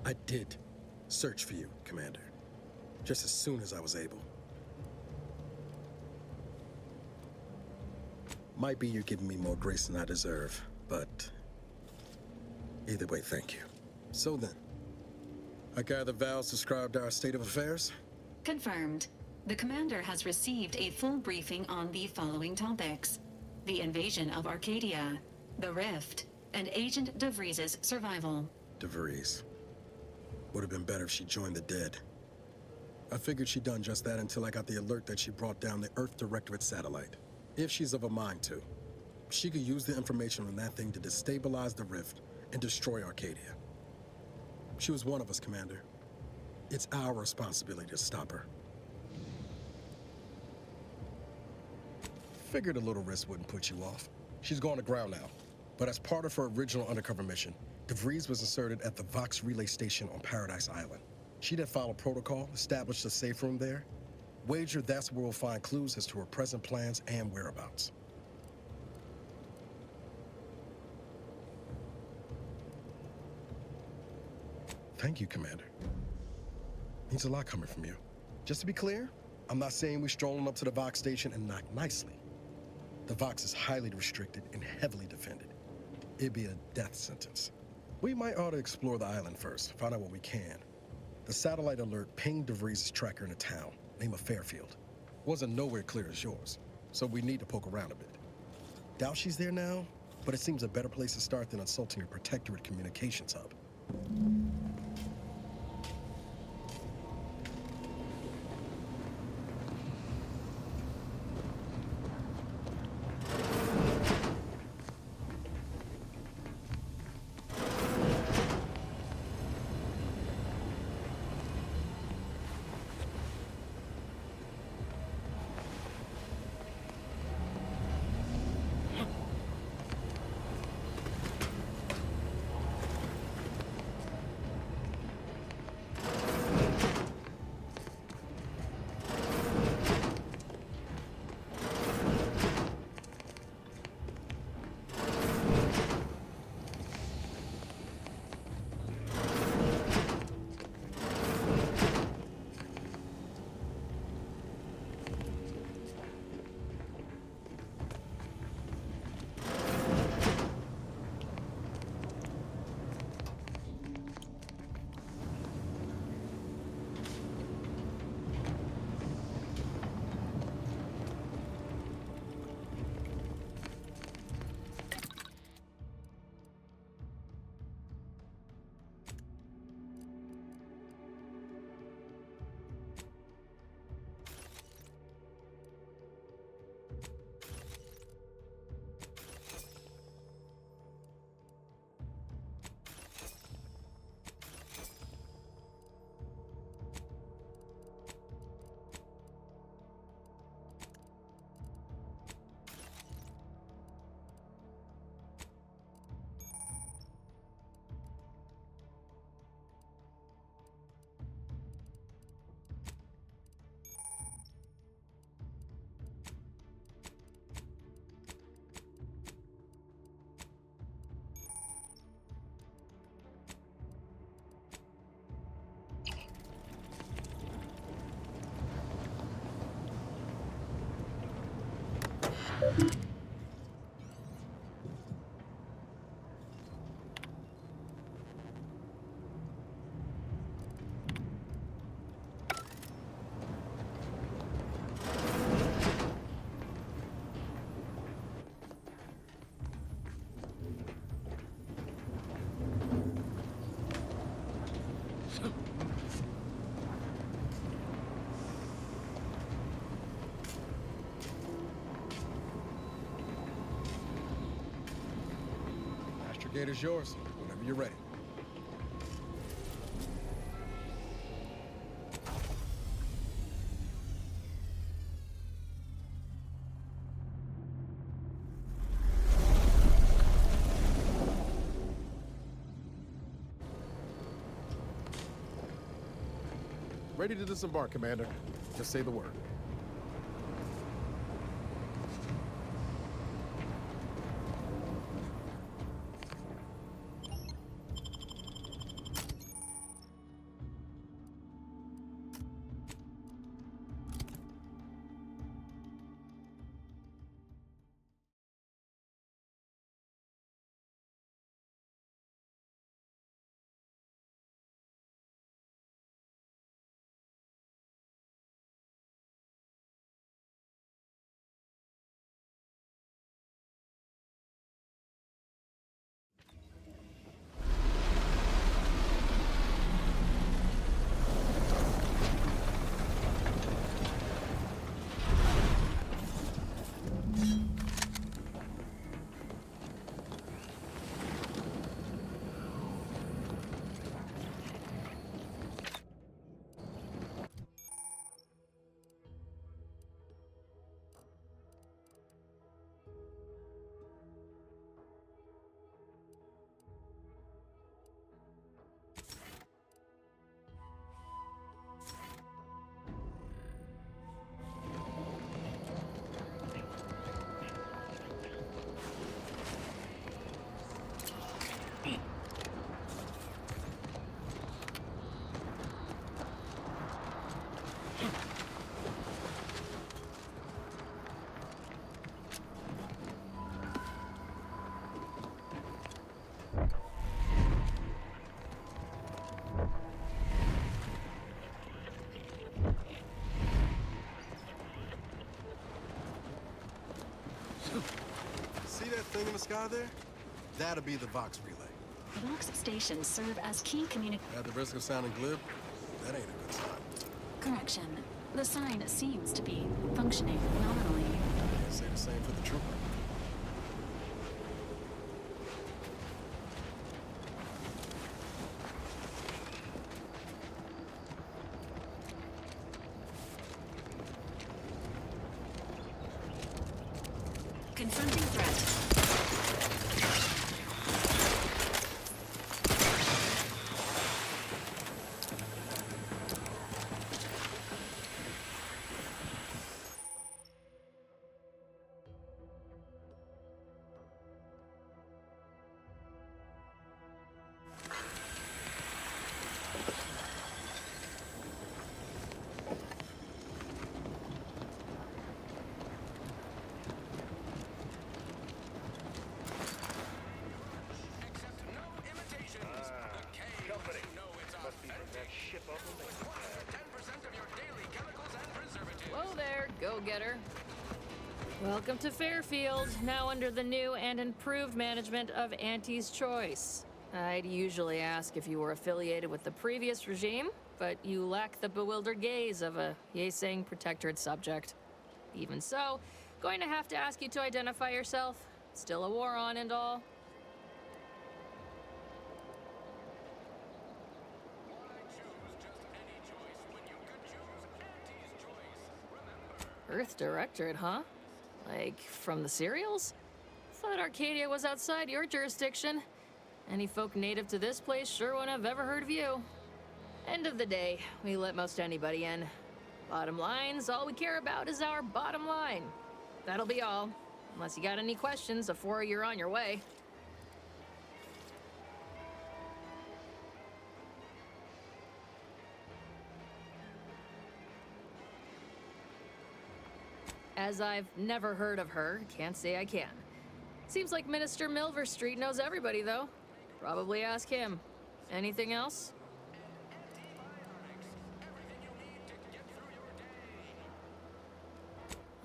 I did search for you, Commander. Just as soon as I was able. Might be you're giving me more grace than I deserve, but either way, thank you. So then, I gather Val's described our state of affairs?
Confirmed. The commander has received a full briefing on the following topics: the invasion of Arcadia, the Rift, and Agent DeVries' survival.
DeVries. Would have been better if she joined the dead. I figured she'd done just that until I got the alert that she brought down the Earth Directorate satellite. If she's of a mind to, she could use the information on that thing to destabilize the Rift and destroy Arcadia. She was one of us, Commander. It's our responsibility to stop her. Figured a little risk wouldn't put you off. She's gone to ground now. But as part of her original undercover mission, DeVries was inserted at the Vox relay station on Paradise Island. She did follow protocol, established a safe room there. Wager that's where we'll find clues as to her present plans and whereabouts. Thank you, Commander. Means a lot coming from you. Just to be clear, I'm not saying we're strolling up to the Vox station and knock nicely. The Vox is highly restricted and heavily defended. It'd be a death sentence. We might ought to explore the island first, find out what we can. The satellite alert pinged DeVries' tracker in a town, named Fairfield. Wasn't nowhere clear as yours, so we need to poke around a bit. Doubt she's there now, but it seems a better place to start than insulting her Protectorate communications hub. Gate is yours, whenever you're ready. Ready to disembark, Commander. Just say the word. thing in the sky there? That'll be the Vox relay.
Vox stations serve as key
At the risk of sounding glib, that ain't a good sign.
Correction. The sign seems to be functioning nominally.
Can't say the same for the trooper.
Confronting threat.
Whoa there, go-getter. Welcome to Fairfield, now under the new and improved management of Auntie's Choice. I'd usually ask if you were affiliated with the previous regime, but you lack the bewildered gaze of a yay-saying protectorate subject. Even so, going to have to ask you to identify yourself. Still a war on and all. Earth Directorate, huh? Like, from the serials? Thought Arcadia was outside your jurisdiction. Any folk native to this place sure wouldn't have ever heard of you. End of the day, we let most anybody in. Bottom line's all we care about is our bottom line. That'll be all. Unless you got any questions before you're on your way. As I've never heard of her, can't say I can. Seems like Minister Milverstreet knows everybody, though. Probably ask him. Anything else?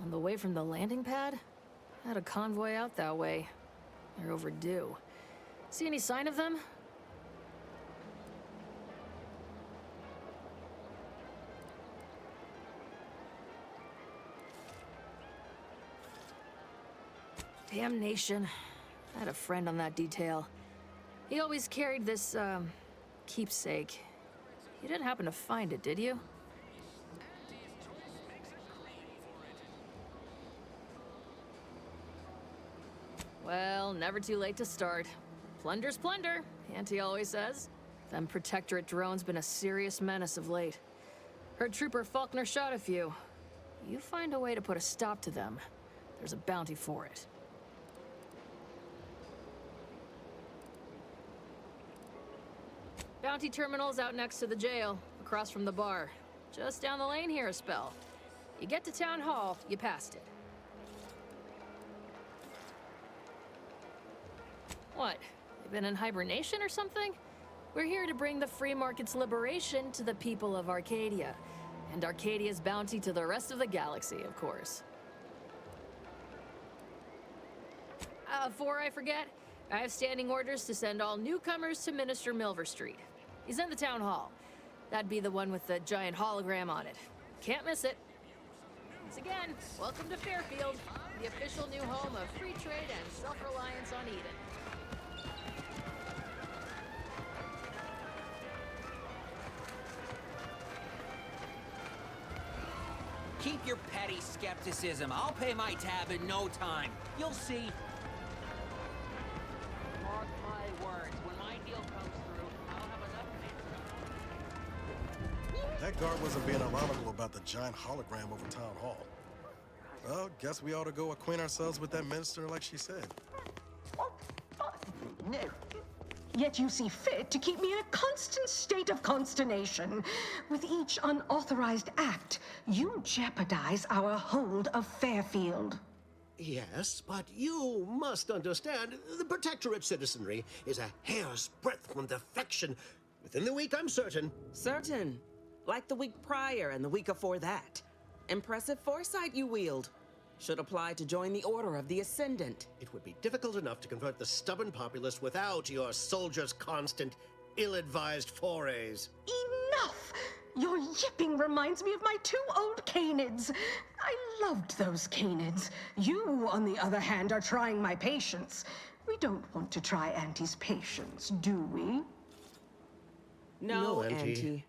On the way from the landing pad? Had a convoy out that way. They're overdue. See any sign of them? Damnation. I had a friend on that detail. He always carried this, keepsake. You didn't happen to find it, did you? Well, never too late to start. Plunder's plunder, Auntie always says. Them Protectorate drones been a serious menace of late. Heard Trooper Faulkner shot a few. You find a way to put a stop to them, there's a bounty for it. Bounty terminal's out next to the jail, across from the bar. Just down the lane here a spell. You get to Town Hall, you passed it. What? You been in hibernation or something? We're here to bring the free market's liberation to the people of Arcadia. And Arcadia's bounty to the rest of the galaxy, of course. Before I forget, I have standing orders to send all newcomers to Minister Milverstreet. He's in the town hall. That'd be the one with the giant hologram on it. Can't miss it. Once again, welcome to Fairfield, the official new home of free trade and self-reliance on Eden.
Keep your petty skepticism. I'll pay my tab in no time. You'll see. Mark my words, when my deal comes through, I'll have enough.
That guard wasn't being ironical about the giant hologram over Town Hall. Well, guess we ought to go acquaint ourselves with that minister like she said.
No. Yet you see fit to keep me in a constant state of consternation. With each unauthorized act, you jeopardize our hold of Fairfield.
Yes, but you must understand, the Protectorate citizenry is a hair's breadth from defection. Within the week, I'm certain.
Certain. Like the week prior and the week before that. Impressive foresight you wield.
Should apply to join the Order of the Ascendant.
It would be difficult enough to convert the stubborn populace without your soldiers' constant, ill-advised forays.
Enough! Your yipping reminds me of my 2 old canids. I loved those canids. You, on the other hand, are trying my patience. We don't want to try Auntie's patience, do we?
No, Auntie.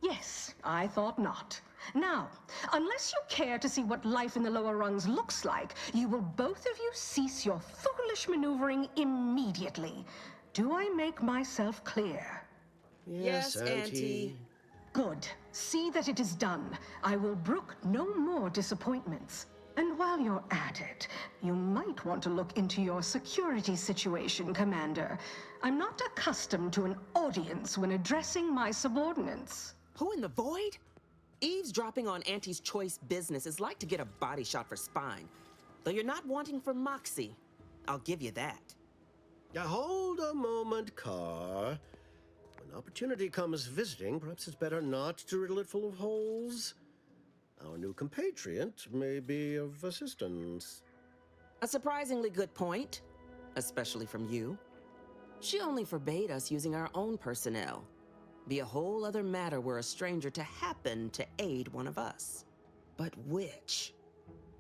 Yes, I thought not. Now, unless you care to see what life in the lower rungs looks like, you will both of you cease your foolish maneuvering immediately. Do I make myself clear?
Yes, Auntie.
Good. See that it is done. I will brook no more disappointments. And while you're at it, you might want to look into your security situation, Commander. I'm not accustomed to an audience when addressing my subordinates.
Who in the void? Eavesdropping on Auntie's choice business is like to get a body shot for spine. Though you're not wanting for Moxie. I'll give you that.
Now hold a moment, Carr. When opportunity comes visiting, perhaps it's better not to riddle it full of holes. Our new compatriot may be of assistance.
A surprisingly good point, especially from you. She only forbade us using our own personnel. Be a whole other matter were a stranger to happen to aid one of us. But which?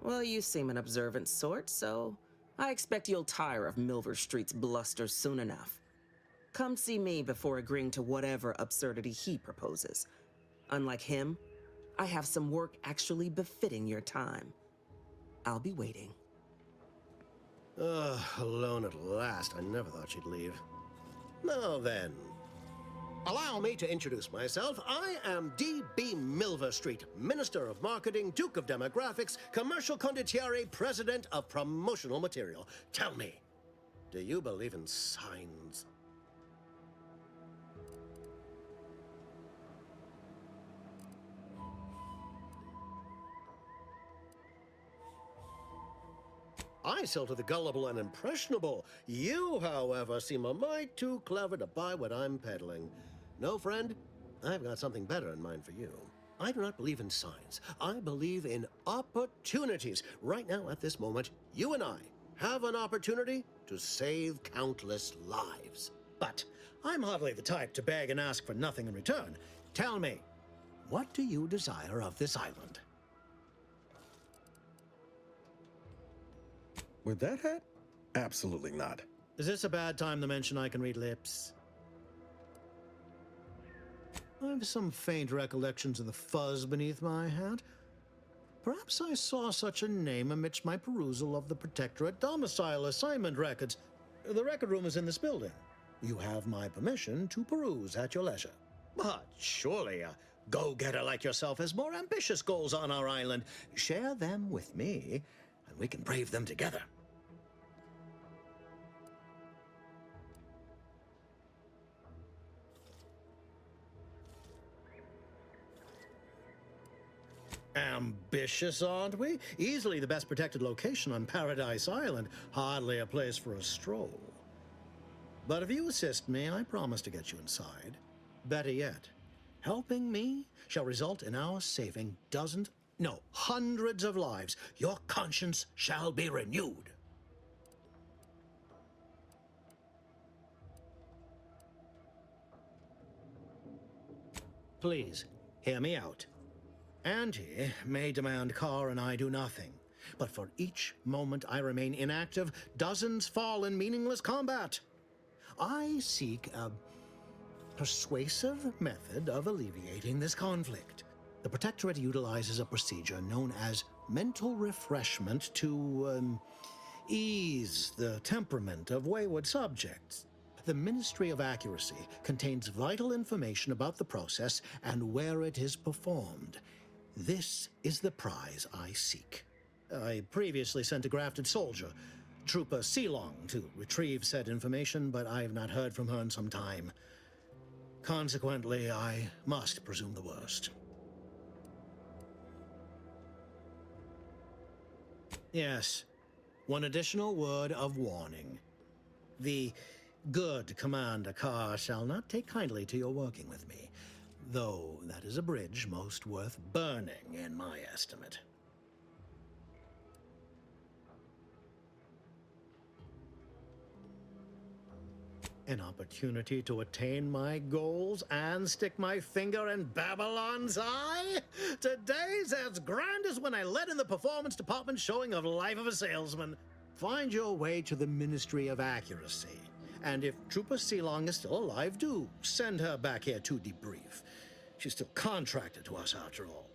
Well, you seem an observant sort, so I expect you'll tire of Milver Street's bluster soon enough. Come see me before agreeing to whatever absurdity he proposes. Unlike him, I have some work actually befitting your time. I'll be waiting.
Alone at last. I never thought she'd leave. Now then, allow me to introduce myself. I am D.B. Milver Street, Minister of Marketing, Duke of Demographics, Commercial Condottiere, President of Promotional Material. Tell me, do you believe in signs? I sell to the gullible and impressionable. You, however, seem a mite too clever to buy what I'm peddling. No, friend, I've got something better in mind for you. I do not believe in signs. I believe in opportunities. Right now, at this moment, you and I have an opportunity to save countless lives. But I'm hardly the type to beg and ask for nothing in return. Tell me, what do you desire of this island?
With that hat? Absolutely not.
Is this a bad time to mention I can read lips? I have some faint recollections of the fuzz beneath my hat. Perhaps I saw such a name amidst my perusal of the Protectorate domicile assignment records. The record room is in this building. You have my permission to peruse at your leisure. But surely a go-getter like yourself has more ambitious goals on our island. Share them with me, and we can brave them together. Ambitious, aren't we? Easily the best protected location on Paradise Island. Hardly a place for a stroll. But if you assist me, I promise to get you inside. Better yet, helping me shall result in our saving dozens, no, hundreds of lives. Your conscience shall be renewed. Please, hear me out. Auntie may demand Carr and I do nothing, but for each moment I remain inactive, dozens fall in meaningless combat. I seek a persuasive method of alleviating this conflict. The Protectorate utilizes a procedure known as mental refreshment to ease the temperament of wayward subjects. The Ministry of Accuracy contains vital information about the process and where it is performed. This is the prize I seek. I previously sent a grafted soldier, Trooper Sealong, to retrieve said information, but I have not heard from her in some time. Consequently, I must presume the worst. Yes, one additional word of warning. The good Commander Carr shall not take kindly to your working with me, though that is a bridge most worth burning in my estimate. An opportunity to attain my goals and stick my finger in Babylon's eye? Today's as grand as when I led in the performance department showing of Life of a Salesman. Find your way to the Ministry of Accuracy. And if Trooper Sealong is still alive, do send her back here to debrief. She's still contracted to us after all.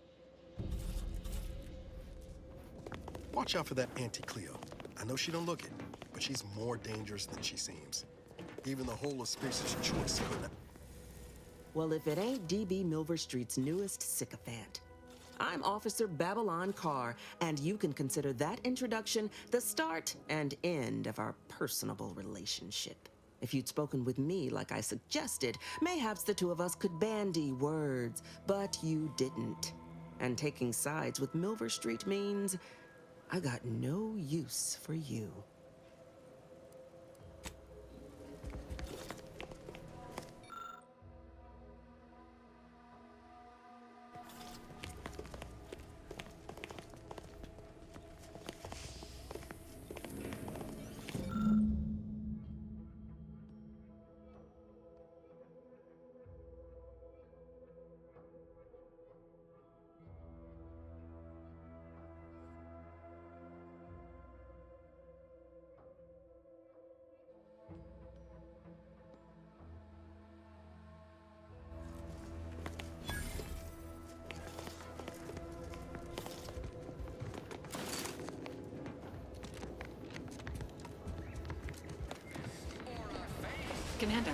Watch out for that Auntie Cleo. I know she don't look it, but she's more dangerous than she seems. Even the whole of Spacer's Choice couldn't.
Well, if it ain't DB Milver Street's newest sycophant. I'm Officer Babylon Carr, and you can consider that introduction the start and end of our personable relationship. If you'd spoken with me like I suggested, mayhaps the two of us could bandy words, but you didn't. And taking sides with Milver Street means I got no use for you.
Commander,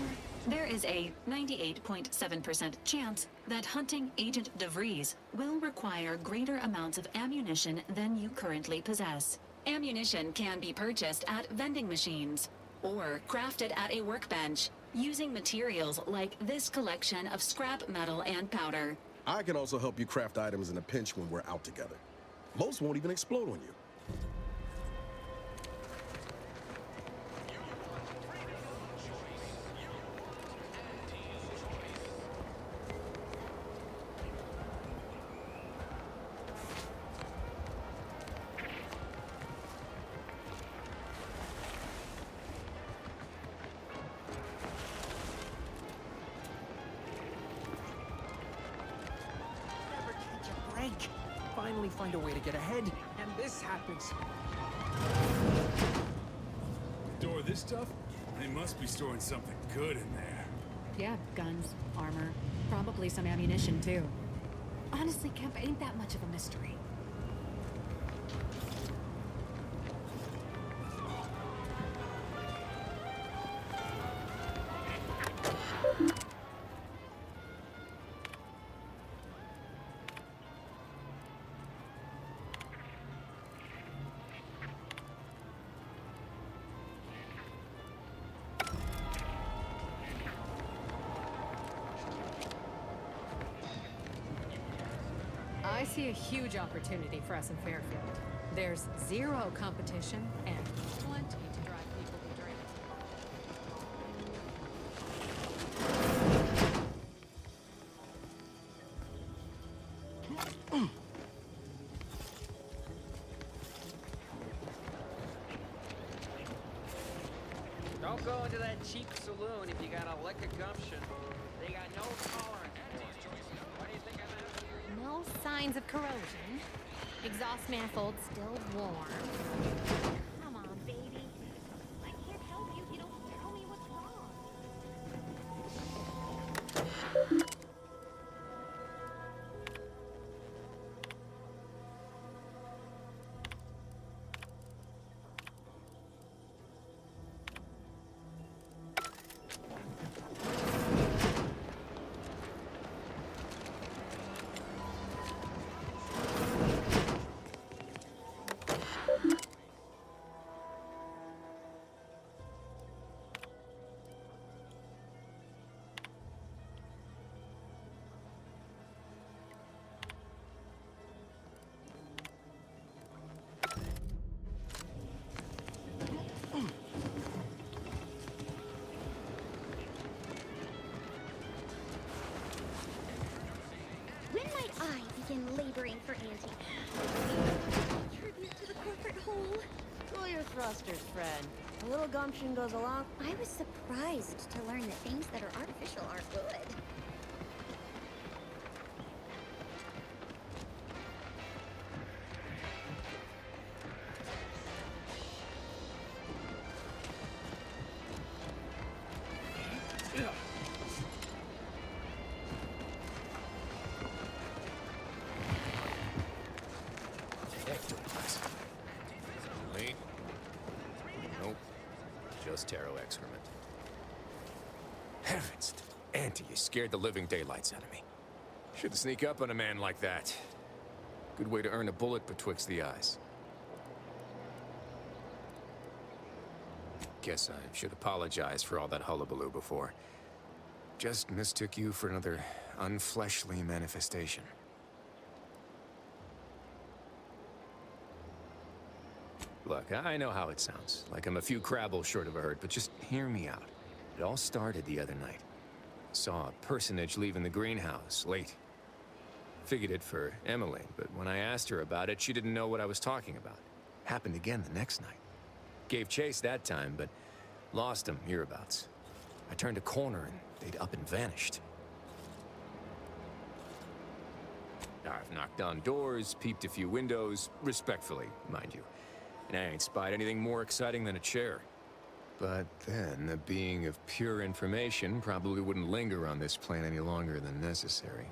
there is a 98.7% chance that hunting Agent DeVries will require greater amounts of ammunition than you currently possess. Ammunition can be purchased at vending machines or crafted at a workbench using materials like this collection of scrap metal and powder.
I can also help you craft items in a pinch when we're out together. Most won't even explode on you.
Finally find a way to get ahead, and this happens.
Store this stuff? They must be storing something good in there.
Yeah, guns, armor, probably some ammunition too. Honestly, Kemp ain't that much of a mystery. I see a huge opportunity for us in Fairfield. There's zero competition and plenty to drive people to drink.
Don't go into that cheap saloon if you got a lick of gumption. They got no tolerance. What do you think I'm after?
No signs of corrosion. Exhaust manifold still warm. Come on, baby. I can't help you if you don't tell me what's wrong. When might I begin laboring for Auntie? Tribute to the corporate whole.
Pull your thrusters, friend. A little gumption goes a long...
I was surprised to learn that things that are artificial are good.
Lee? Nope. Just taro excrement. Heavens! Auntie, you scared the living daylights out of me. Shouldn't sneak up on a man like that. Good way to earn a bullet betwixt the eyes. Guess I should apologize for all that hullabaloo before. Just mistook you for another unfleshly manifestation. Look, I know how it sounds, like I'm a few crabbles short of a hurt, but just hear me out. It all started the other night. Saw a personage leaving the greenhouse, late. Figured it for Emily, but when I asked her about it, she didn't know what I was talking about. Happened again the next night. Gave chase that time, but lost them hereabouts. I turned a corner and they'd up and vanished. I've knocked on doors, peeped a few windows, respectfully, mind you. And I ain't spied anything more exciting than a chair. But then, a being of pure information probably wouldn't linger on this plane any longer than necessary.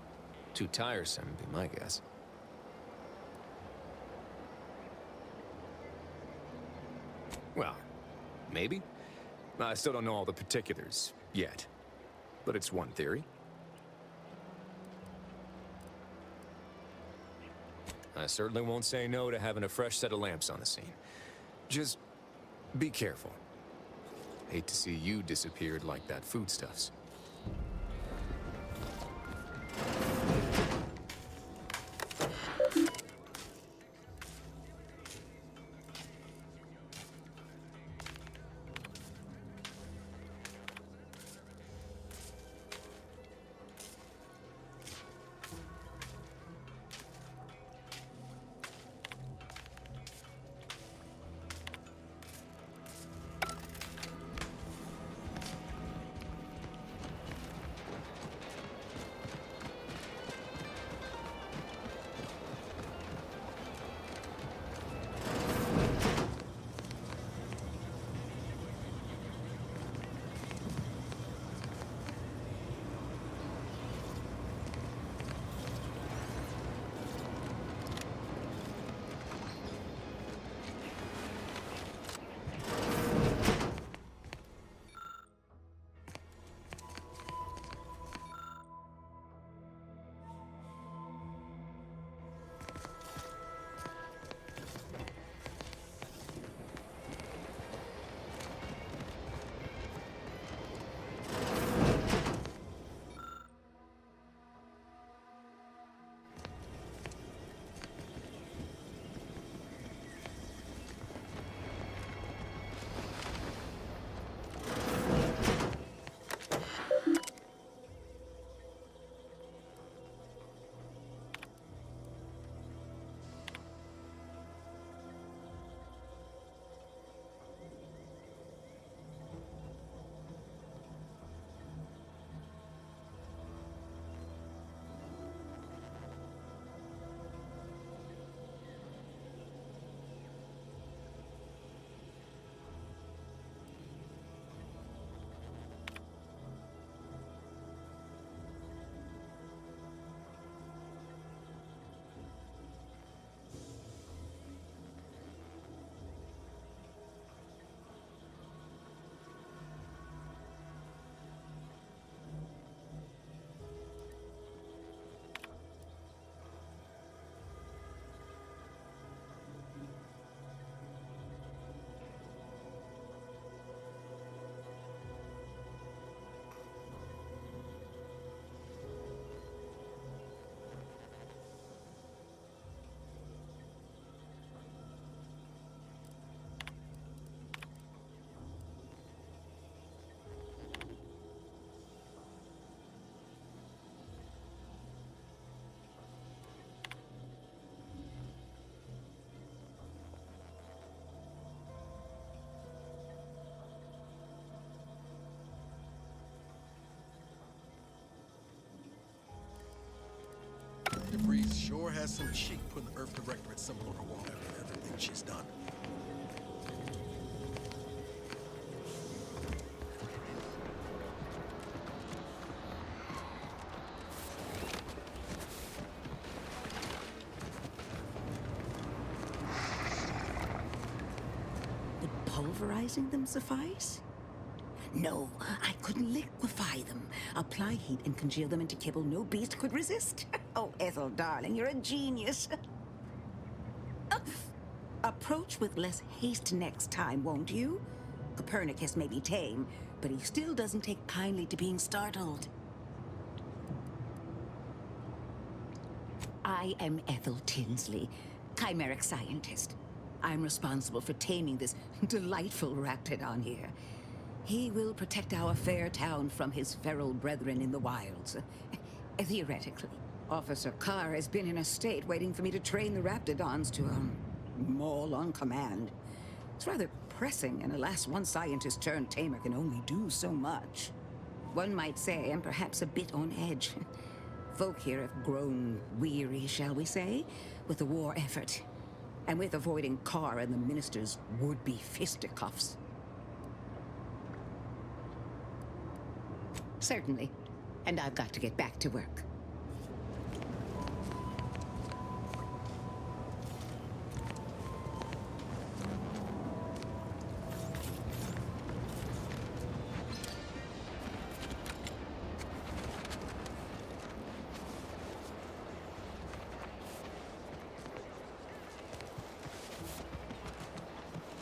Too tiresome, be my guess. Well, maybe. I still don't know all the particulars, yet. But it's one theory. I certainly won't say no to having a fresh set of lamps on the scene. Just be careful. Hate to see you disappeared like that foodstuffs.
has some chic putting the Earth Directorate symbol on her wall after everything she's done.
Would pulverizing them suffice? No, I couldn't liquefy them. Apply heat and congeal them into kibble no beast could resist. Oh, Ethel, darling, you're a genius. Approach with less haste next time, won't you? Copernicus may be tame, but he still doesn't take kindly to being startled. I am Ethel Tinsley, chimeric scientist. I'm responsible for taming this delightful raptidon here. He will protect our fair town from his feral brethren in the wilds. Theoretically. Officer Carr has been in a state waiting for me to train the raptidons to, maul on command. It's rather pressing, and alas, one scientist-turned-tamer can only do so much. One might say I'm perhaps a bit on edge. Folk here have grown weary, shall we say, with the war effort, and with avoiding Carr and the minister's would-be fisticuffs. Certainly. And I've got to get back to work.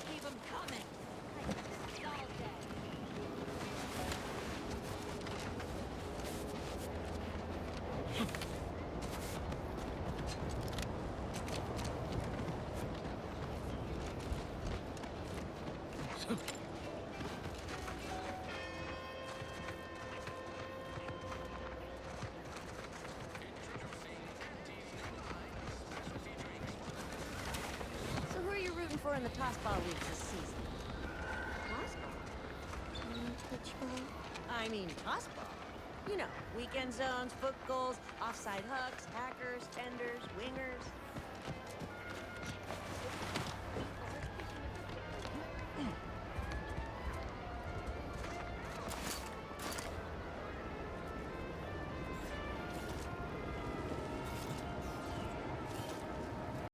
Keep them coming.
So who are you rooting for in the tossball league this season? Tossball? Touchball? I mean tossball. You know, weekend zones, foot goals, offside hooks, hackers, tenders, wingers.